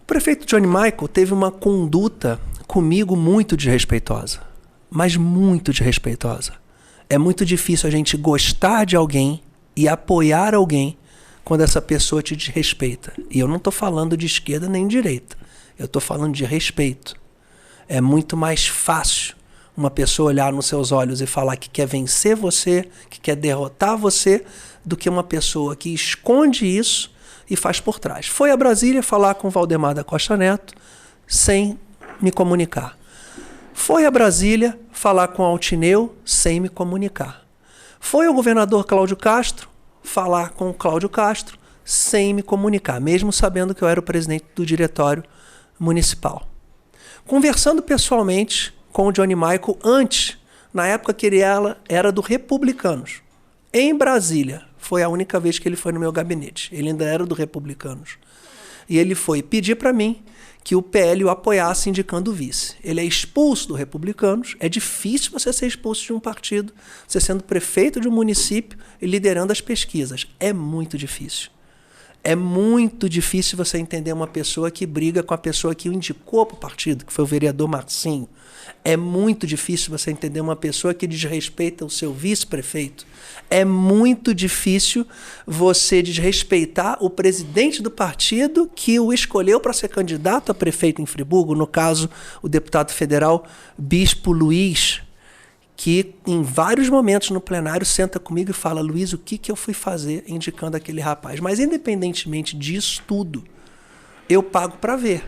O prefeito Johnny Maico teve uma conduta comigo muito desrespeitosa, mas muito desrespeitosa. É muito difícil a gente gostar de alguém e apoiar alguém quando essa pessoa te desrespeita. E eu não estou falando de esquerda nem de direita. Eu estou falando de respeito. É muito mais fácil uma pessoa olhar nos seus olhos e falar que quer vencer você, que quer derrotar você, do que uma pessoa que esconde isso e faz por trás. Foi a Brasília falar com o Valdemar da Costa Neto sem me comunicar. Foi a Brasília falar com o Altineu sem me comunicar. Foi o governador Cláudio Castro falar com o Cláudio Castro sem me comunicar, mesmo sabendo que eu era o presidente do diretório municipal. Conversando pessoalmente com o Johnny Maico antes, na época que ele era do Republicanos, em Brasília, foi a única vez que ele foi no meu gabinete. Ele ainda era do Republicanos. E ele foi pedir para mim que o PL o apoiasse indicando o vice. Ele é expulso do Republicanos. É difícil você ser expulso de um partido, você sendo prefeito de um município e liderando as pesquisas. É muito difícil. É muito difícil você entender uma pessoa que briga com a pessoa que o indicou para o partido, que foi o vereador Marcinho. É muito difícil você entender uma pessoa que desrespeita o seu vice-prefeito. É muito difícil você desrespeitar o presidente do partido que o escolheu para ser candidato a prefeito em Friburgo, no caso, o deputado federal Bispo Luiz, que em vários momentos no plenário senta comigo e fala: Luiz, o que eu fui fazer indicando aquele rapaz? Mas independentemente disso tudo, eu pago para ver.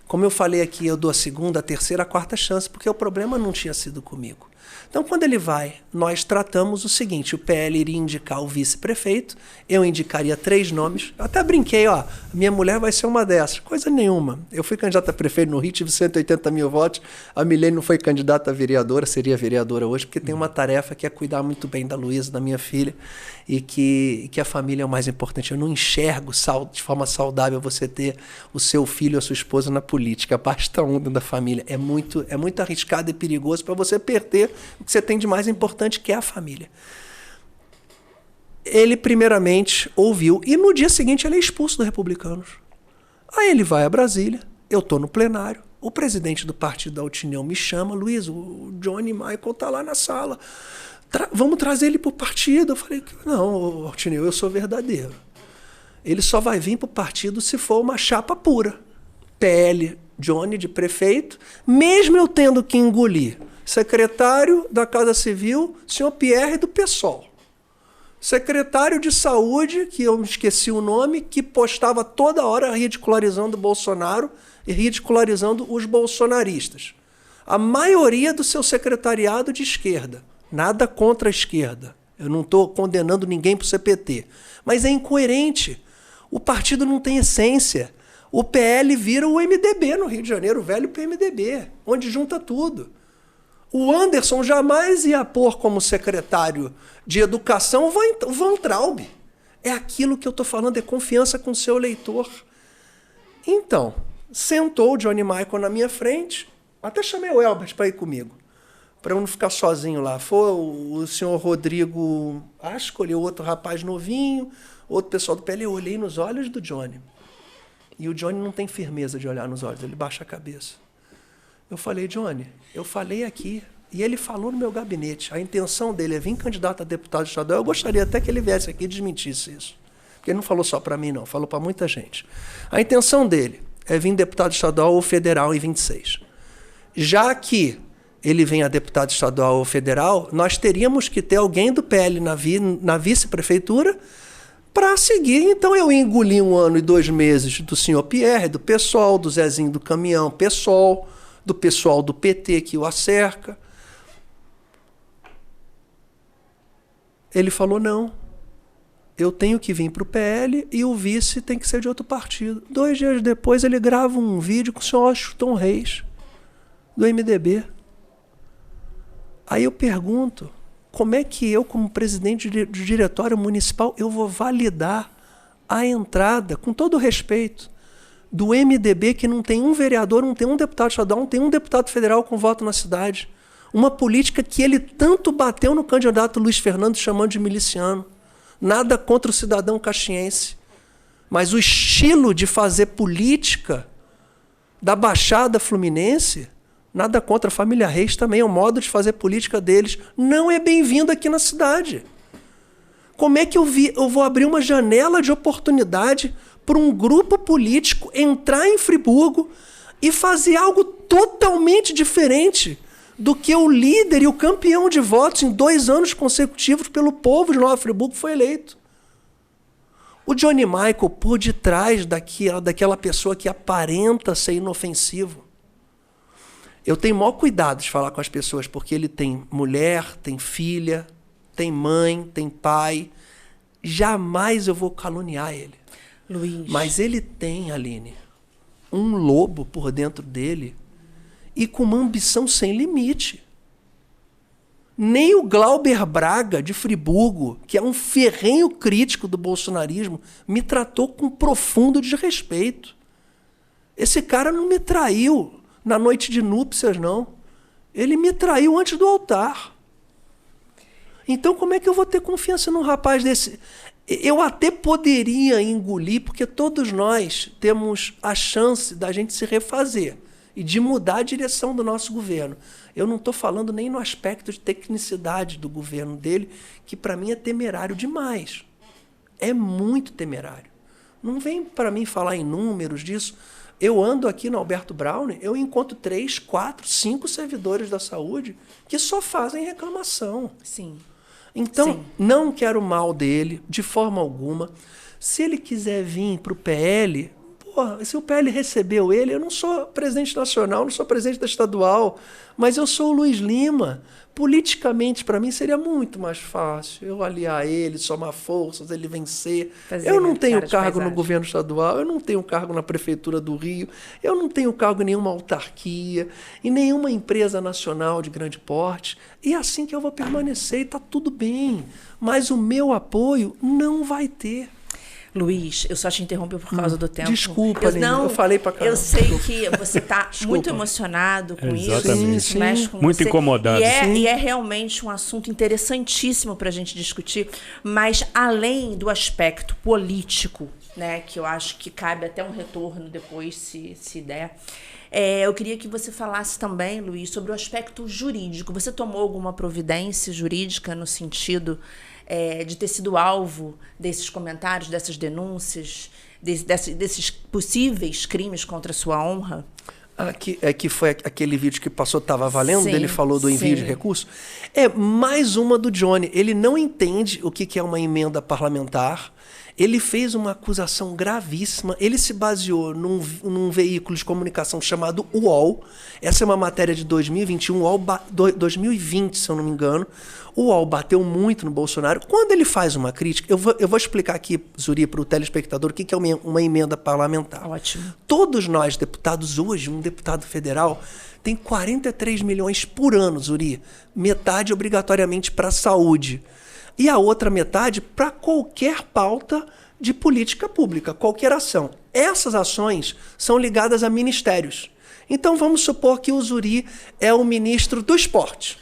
Como eu falei aqui, eu dou a segunda, a terceira, a quarta chance, porque o problema não tinha sido comigo. Então, quando ele vai, nós tratamos o seguinte: o PL iria indicar o vice-prefeito, eu indicaria 3 nomes. Eu até brinquei, ó, minha mulher vai ser uma dessas. Coisa nenhuma. Eu fui candidata a prefeito no Rio, tive 180 mil votos. A Milene não foi candidata a vereadora, seria vereadora hoje, porque tem uma tarefa que é cuidar muito bem da Luísa, da minha filha, e que a família é o mais importante. Eu não enxergo de forma saudável você ter o seu filho ou a sua esposa na política. Basta um da família. É muito arriscado e perigoso para você perder o que você tem de mais importante, que é a família. Ele primeiramente ouviu e no dia seguinte ele é expulso do Republicanos. Aí ele vai a Brasília, eu estou no plenário, o presidente do partido, Altineu, me chama: Luiz, o Johnny Maico está lá na sala, vamos trazer ele para o partido. Eu falei: não, Altineu, eu sou verdadeiro. Ele só vai vir para o partido se for uma chapa pura. PL Johnny de prefeito, mesmo eu tendo que engolir secretário da Casa Civil, senhor Pierre do PSOL. Secretário de Saúde, que eu me esqueci o nome, que postava toda hora ridicularizando o Bolsonaro e ridicularizando os bolsonaristas. A maioria do seu secretariado de esquerda. Nada contra a esquerda. Eu não estou condenando ninguém para o CPT. Mas é incoerente. O partido não tem essência. O PL vira o MDB no Rio de Janeiro, o velho PMDB, onde junta tudo. O Anderson jamais ia pôr como secretário de Educação o Van Traub. É aquilo que eu estou falando, é confiança com o seu eleitor. Então, sentou o Johnny Michael na minha frente, até chamei o Elbert para ir comigo, para eu não ficar sozinho lá. Foi o senhor Rodrigo Ascoli, outro rapaz novinho, outro pessoal do PL. Eu olhei nos olhos do Johnny. E o Johnny não tem firmeza de olhar nos olhos, ele baixa a cabeça. Eu falei, Johnny, eu falei aqui, e ele falou no meu gabinete, a intenção dele é vir candidato a deputado estadual. Eu gostaria até que ele viesse aqui e desmentisse isso. Porque ele não falou só para mim, não, falou para muita gente. A intenção dele é vir deputado estadual ou federal em 26. Já que ele vem a deputado estadual ou federal, nós teríamos que ter alguém do PL na vice-prefeitura para seguir. Então eu engoli 1 ano e 2 meses do senhor Pierre, do PSOL, do Zezinho do Caminhão, PSOL, do pessoal do PT que o acerca. Ele falou, não, eu tenho que vir para o PL e o vice tem que ser de outro partido. 2 dias depois ele grava um vídeo com o senhor Washington Reis, do MDB. Aí eu pergunto, como é que eu, como presidente do diretório municipal, eu vou validar a entrada, com todo o respeito, do MDB, que não tem um vereador, não tem um deputado estadual, não tem um deputado federal com voto na cidade. Uma política que ele tanto bateu no candidato Luiz Fernando, chamando de miliciano. Nada contra o cidadão caxiense. Mas o estilo de fazer política da Baixada Fluminense, nada contra a família Reis também, é o modo de fazer política deles, não é bem-vindo aqui na cidade. Como é que eu vou abrir uma janela de oportunidade para um grupo político entrar em Friburgo e fazer algo totalmente diferente do que o líder e o campeão de votos em 2 anos consecutivos pelo povo de Nova Friburgo foi eleito? O Johnny Michael, por detrás daquela pessoa que aparenta ser inofensivo. Eu tenho o maior cuidado de falar com as pessoas, porque ele tem mulher, tem filha, tem mãe, tem pai. Jamais eu vou caluniar ele. Luiz. Mas ele tem, Aline, um lobo por dentro dele e com uma ambição sem limite. Nem o Glauber Braga, de Friburgo, que é um ferrenho crítico do bolsonarismo, me tratou com profundo desrespeito. Esse cara não me traiu na noite de núpcias, não. Ele me traiu antes do altar. Então, como é que eu vou ter confiança num rapaz desse? Eu até poderia engolir, porque todos nós temos a chance da gente se refazer e de mudar a direção do nosso governo. Eu não estou falando nem no aspecto de tecnicidade do governo dele, que para mim é temerário demais. É muito temerário. Não vem para mim falar em números disso. Eu ando aqui no Alberto Browne, eu encontro 3, 4, 5 servidores da saúde que só fazem reclamação. Sim. Então, Sim. Não quero mal dele, de forma alguma. Se ele quiser vir para o PL, se o PL recebeu ele, eu não sou presidente nacional, não sou presidente da estadual, mas eu sou o Luiz Lima. Politicamente, para mim, seria muito mais fácil eu aliar ele, somar forças, ele vencer. Eu não tenho cargo no governo estadual, eu não tenho cargo na prefeitura do Rio, eu não tenho cargo em nenhuma autarquia, em nenhuma empresa nacional de grande porte. E é assim que eu vou permanecer, e está tudo bem. Mas o meu apoio não vai ter. Luiz, eu só te interrompi por causa do tempo. Desculpa, eu falei pra caramba. Eu sei que você está muito emocionado com isso mexe com muito você. incomodado. E é realmente um assunto interessantíssimo para a gente discutir, mas além do aspecto político, né, que eu acho que cabe até um retorno depois, se der, eu queria que você falasse também, Luiz, sobre o aspecto jurídico. Você tomou alguma providência jurídica no sentido de ter sido alvo desses comentários, dessas denúncias, desses possíveis crimes contra a sua honra? Que foi aquele vídeo que passou, estava valendo, Sim, ele falou do envio de recurso. É mais uma do Johnny. Ele não entende o que é uma emenda parlamentar. Ele fez uma acusação gravíssima. Ele se baseou num veículo de comunicação chamado UOL. Essa é uma matéria de 2021, UOL 2020, se eu não me engano. O UOL bateu muito no Bolsonaro. Quando ele faz uma crítica, eu vou explicar aqui, Zuri, para o telespectador, o que é uma emenda parlamentar. Ótimo. Todos nós, deputados, hoje, um deputado federal tem 43 milhões por ano, Zuri. Metade obrigatoriamente para a saúde. E a outra metade para qualquer pauta de política pública, qualquer ação. Essas ações são ligadas a ministérios. Então vamos supor que o Zuri é o ministro do esporte.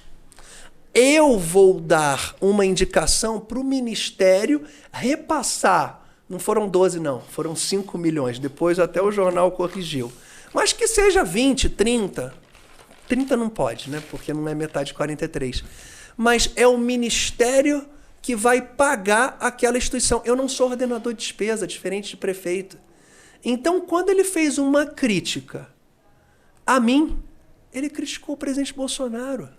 Eu vou dar uma indicação para o ministério repassar. Não foram 12, não. Foram 5 milhões. Depois até o jornal corrigiu. Mas que seja 20, 30. 30 não pode, né? Porque não é metade de 43. Mas é o ministério que vai pagar aquela instituição. Eu não sou ordenador de despesa, diferente de prefeito. Então, quando ele fez uma crítica a mim, ele criticou o presidente Bolsonaro,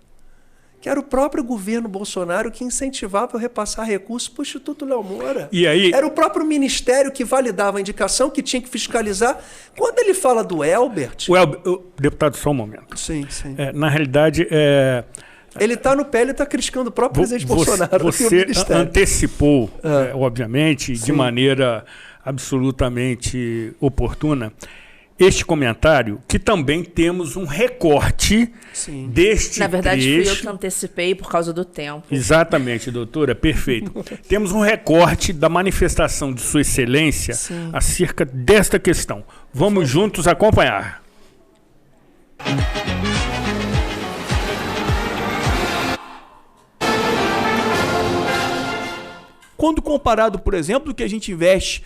que era o próprio governo Bolsonaro que incentivava eu repassar recursos para o Instituto Léo Moura. E aí... Era o próprio ministério que validava a indicação, que tinha que fiscalizar. Quando ele fala do Elbert... Deputado, só um momento. Sim. Na realidade... Ele está no pé, ele está criticando o próprio presidente Bolsonaro. Você antecipou, obviamente, de maneira absolutamente oportuna, este comentário, que também temos um recorte deste trecho. Na verdade, fui eu que antecipei por causa do tempo. Exatamente, doutora, perfeito. Temos um recorte da manifestação de Sua Excelência acerca desta questão. Vamos juntos acompanhar. Quando comparado, por exemplo, o que a gente investe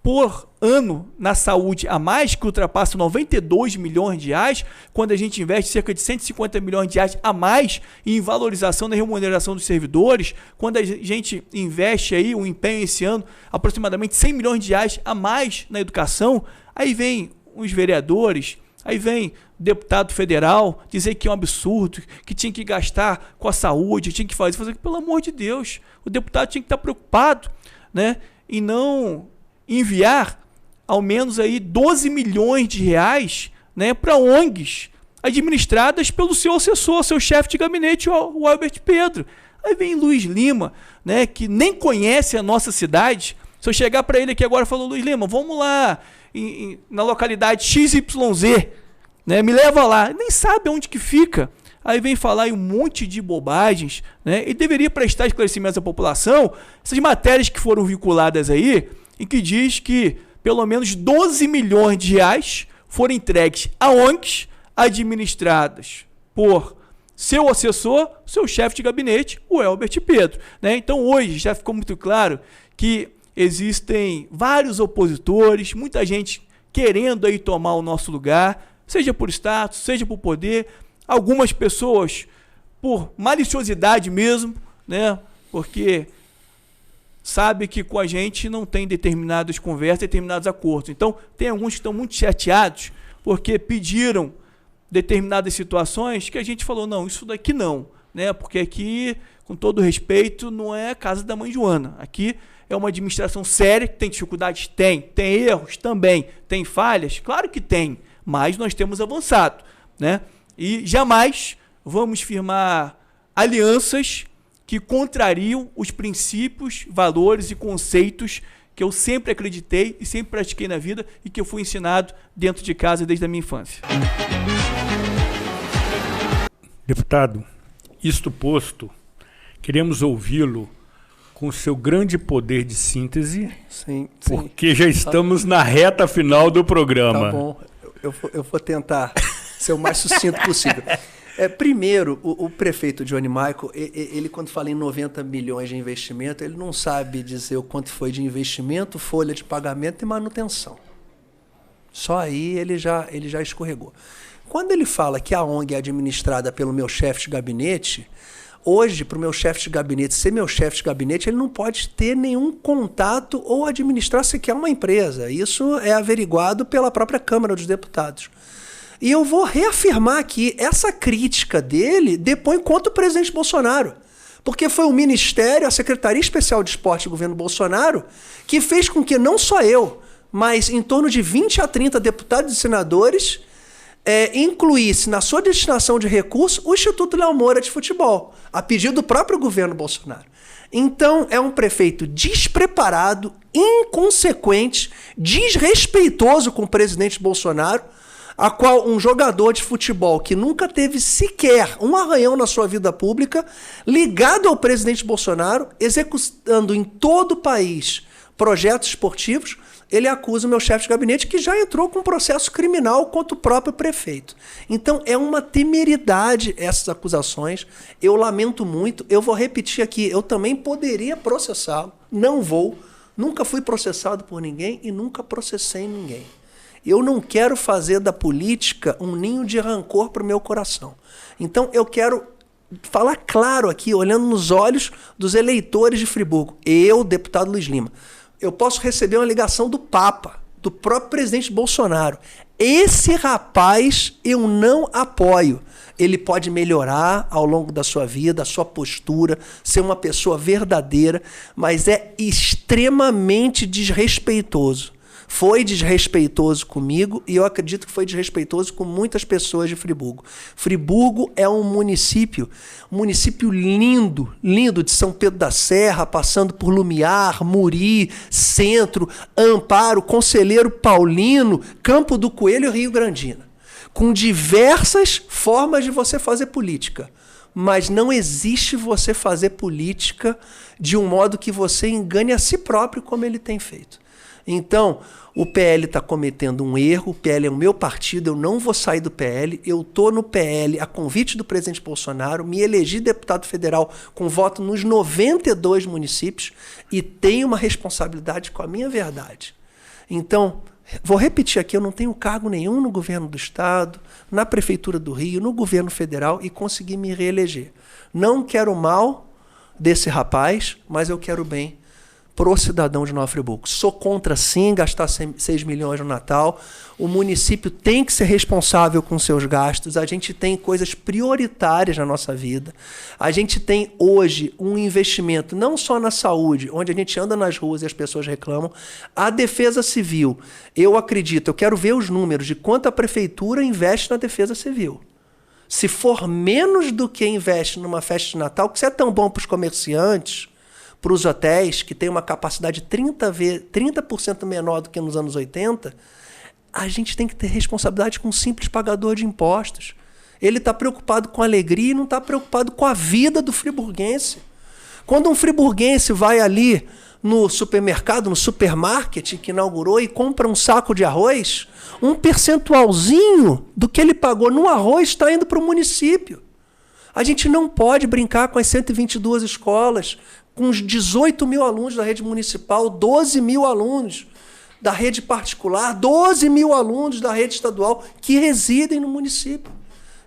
por ano na saúde a mais, que ultrapassa 92 milhões de reais, quando a gente investe cerca de 150 milhões de reais a mais em valorização da remuneração dos servidores, quando a gente investe aí um empenho esse ano, aproximadamente 100 milhões de reais a mais na educação, aí vem os vereadores, aí vem deputado federal dizer que é um absurdo, que tinha que gastar com a saúde, tinha que fazer. Pelo amor de Deus, o deputado tinha que estar preocupado, né, em não enviar ao menos aí 12 milhões de reais, né, para ONGs administradas pelo seu assessor, seu chefe de gabinete, o Elbert Pedro. Aí vem Luiz Lima, né, que nem conhece a nossa cidade. Se eu chegar para ele aqui agora e falar, Luiz Lima, vamos lá na localidade XYZ, né, me leva lá, nem sabe onde que fica. Aí vem falar em um monte de bobagens, né, e deveria prestar esclarecimentos à população, essas matérias que foram vinculadas aí, em que diz que pelo menos 12 milhões de reais foram entregues a ONGs administradas por seu assessor, seu chefe de gabinete, o Elbert Pedro, né? Então hoje já ficou muito claro que existem vários opositores, muita gente querendo aí tomar o nosso lugar, seja por status, seja por poder, algumas pessoas por maliciosidade mesmo, né? Porque sabe que com a gente não tem determinadas conversas, determinados acordos. Então, tem alguns que estão muito chateados porque pediram determinadas situações que a gente falou, não, isso daqui não, né? Porque aqui, com todo respeito, não é a casa da mãe Joana. Aqui é uma administração séria, que tem dificuldades? Tem erros? Também. Tem falhas? Claro que tem, mas nós temos avançado, né? E jamais vamos firmar alianças que contrariam os princípios, valores e conceitos que eu sempre acreditei e sempre pratiquei na vida e que eu fui ensinado dentro de casa desde a minha infância. Deputado, isto posto, queremos ouvi-lo com o seu grande poder de síntese, porque já estamos na reta final do programa. Tá bom, eu vou tentar ser o mais sucinto possível. Primeiro, o prefeito Johnny Michael, ele quando fala em 90 milhões de investimento, ele não sabe dizer o quanto foi de investimento, folha de pagamento e manutenção. Só aí ele já escorregou. Quando ele fala que a ONG é administrada pelo meu chefe de gabinete, Hoje, para o meu chefe de gabinete ser meu chefe de gabinete, ele não pode ter nenhum contato ou administrar sequer uma empresa. Isso é averiguado pela própria Câmara dos Deputados. E eu vou reafirmar aqui, essa crítica dele depõe contra o presidente Bolsonaro. Porque foi o Ministério, a Secretaria Especial de Esporte do governo Bolsonaro, que fez com que não só eu, mas em torno de 20 a 30 deputados e senadores incluísse na sua destinação de recursos o Instituto Léo Moura de Futebol, a pedido do próprio governo Bolsonaro. Então, é um prefeito despreparado, inconsequente, desrespeitoso com o presidente Bolsonaro, a qual um jogador de futebol que nunca teve sequer um arranhão na sua vida pública, ligado ao presidente Bolsonaro, executando em todo o país projetos esportivos, ele acusa o meu chefe de gabinete, que já entrou com um processo criminal contra o próprio prefeito. Então, é uma temeridade essas acusações. Eu lamento muito. Eu vou repetir aqui, eu também poderia processá-lo. Não vou. Nunca fui processado por ninguém e nunca processei ninguém. Eu não quero fazer da política um ninho de rancor para o meu coração. Então, eu quero falar claro aqui, olhando nos olhos dos eleitores de Friburgo. Eu, deputado Luiz Lima, eu posso receber uma ligação do Papa, do próprio presidente Bolsonaro. Esse rapaz eu não apoio. Ele pode melhorar ao longo da sua vida, a sua postura, ser uma pessoa verdadeira, mas é extremamente desrespeitoso. Foi desrespeitoso comigo e eu acredito que foi desrespeitoso com muitas pessoas de Friburgo. Friburgo é um município lindo, lindo, de São Pedro da Serra, passando por Lumiar, Muri, Centro, Amparo, Conselheiro Paulino, Campo do Coelho e Rio Grandina. Com diversas formas de você fazer política. Mas não existe você fazer política de um modo que você engane a si próprio, como ele tem feito. Então, o PL está cometendo um erro, o PL é o meu partido, eu não vou sair do PL, eu estou no PL a convite do presidente Bolsonaro, me elegi deputado federal com voto nos 92 municípios e tenho uma responsabilidade com a minha verdade. Então, vou repetir aqui, eu não tenho cargo nenhum no governo do estado, na prefeitura do Rio, no governo federal e consegui me reeleger. Não quero mal desse rapaz, mas eu quero bem pro cidadão de Nova Friburgo. Sou contra, sim, gastar 6 milhões no Natal. O município tem que ser responsável com seus gastos. A gente tem coisas prioritárias na nossa vida. A gente tem hoje um investimento não só na saúde, onde a gente anda nas ruas e as pessoas reclamam. A defesa civil, eu acredito, eu quero ver os números de quanto a prefeitura investe na defesa civil. Se for menos do que investe numa festa de Natal, que isso é tão bom para os comerciantes, para os hotéis, que tem uma capacidade 30% menor do que nos anos 80, a gente tem que ter responsabilidade com um simples pagador de impostos. Ele está preocupado com a alegria e não está preocupado com a vida do friburguense. Quando um friburguense vai ali no supermercado, no supermarket que inaugurou e compra um saco de arroz, um percentualzinho do que ele pagou no arroz está indo para o município. A gente não pode brincar com as 122 escolas, com os 18 mil alunos da rede municipal, 12 mil alunos da rede particular, 12 mil alunos da rede estadual que residem no município.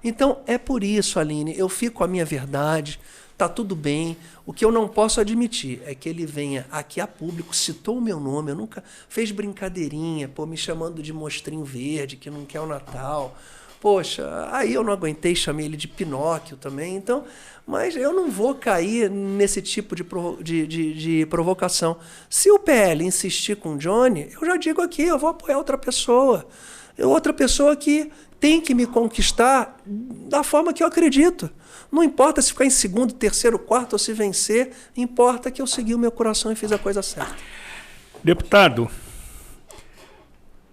Então, é por isso, Aline, eu fico com a minha verdade, tá tudo bem. O que eu não posso admitir é que ele venha aqui a público, citou o meu nome, eu nunca fez brincadeirinha, me chamando de mostrinho verde, que não quer o Natal. Poxa, aí eu não aguentei, chamei ele de Pinóquio também, então, mas eu não vou cair nesse tipo de provocação. Se o PL insistir com o Johnny, eu já digo aqui, eu vou apoiar outra pessoa que tem que me conquistar da forma que eu acredito. Não importa se ficar em segundo, terceiro, quarto ou se vencer, importa que eu segui o meu coração e fiz a coisa certa. Deputado,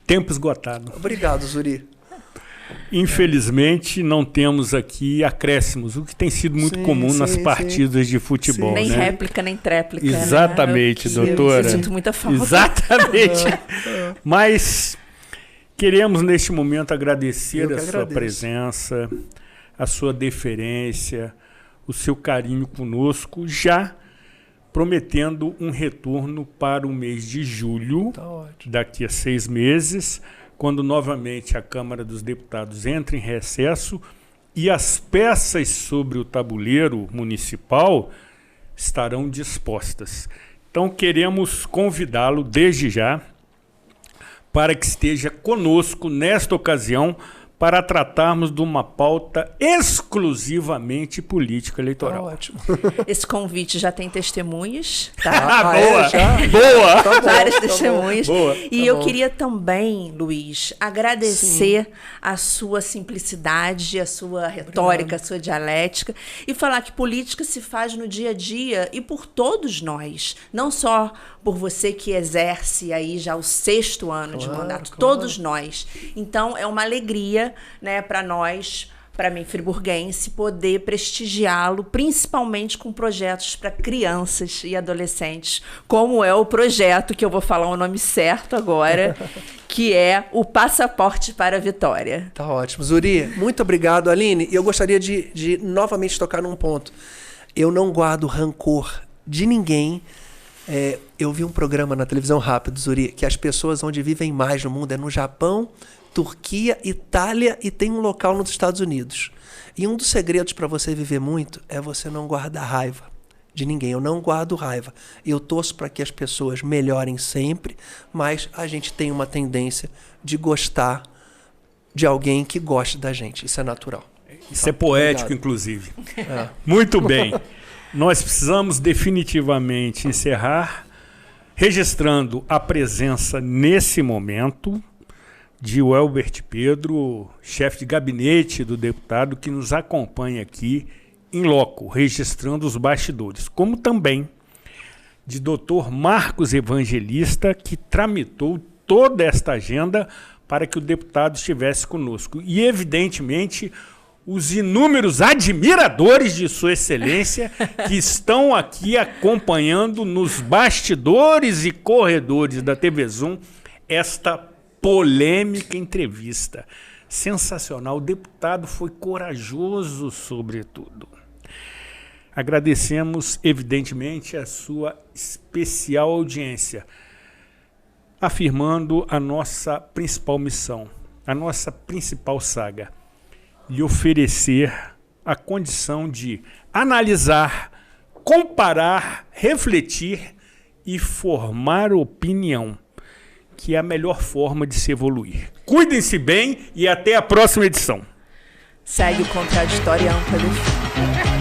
tempo esgotado. Obrigado, Zuri. Infelizmente, não temos aqui acréscimos, o que tem sido muito comum nas partidas de futebol. Nem né? réplica, nem tréplica. Exatamente, né? doutora. Eu sinto muita falta. Exatamente. Mas queremos, neste momento, agradecer a sua presença, a sua deferência, o seu carinho conosco, já prometendo um retorno para o mês de julho, daqui a 6 meses, quando novamente a Câmara dos Deputados entra em recesso e as peças sobre o tabuleiro municipal estarão dispostas. Então, queremos convidá-lo desde já para que esteja conosco nesta ocasião para tratarmos de uma pauta exclusivamente política eleitoral. Ótimo. Esse convite já tem testemunhas, tá? Boa! já? Boa! Tá bom, Várias tá testemunhas. Boa. E eu queria também, Luiz, agradecer a sua simplicidade, a sua retórica, a sua dialética, e falar que política se faz no dia a dia e por todos nós, não só por você que exerce aí já o 6º ano de mandato, todos nós. Então, é uma alegria, né, para nós, para mim, friburguense, poder prestigiá-lo, principalmente com projetos para crianças e adolescentes, como é o projeto, que eu vou falar o nome certo agora, que é o Passaporte para a Vitória. Tá ótimo. Zuri, muito obrigado. Aline, eu gostaria de novamente tocar num ponto. Eu não guardo rancor de ninguém. Eu vi um programa na televisão rápido, Zuri, que as pessoas onde vivem mais no mundo é no Japão, Turquia, Itália e tem um local nos Estados Unidos. E um dos segredos para você viver muito é você não guardar raiva de ninguém. Eu não guardo raiva. Eu torço para que as pessoas melhorem sempre, mas a gente tem uma tendência de gostar de alguém que goste da gente. Isso é natural. Isso é poético, obrigado. inclusive. Muito bem. Nós precisamos definitivamente encerrar registrando a presença nesse momento de Welbert Pedro, chefe de gabinete do deputado, que nos acompanha aqui em loco, registrando os bastidores, como também de Dr. Marcos Evangelista, que tramitou toda esta agenda para que o deputado estivesse conosco. E, evidentemente, os inúmeros admiradores de Sua Excelência que estão aqui acompanhando nos bastidores e corredores da TV Zoom esta polêmica entrevista. Sensacional. O deputado foi corajoso, sobretudo. Agradecemos, evidentemente, a sua especial audiência, afirmando a nossa principal missão, a nossa principal saga: lhe oferecer a condição de analisar, comparar, refletir e formar opinião, que é a melhor forma de se evoluir. Cuidem-se bem e até a próxima edição. Segue o Contraditório e Ampla Defesa.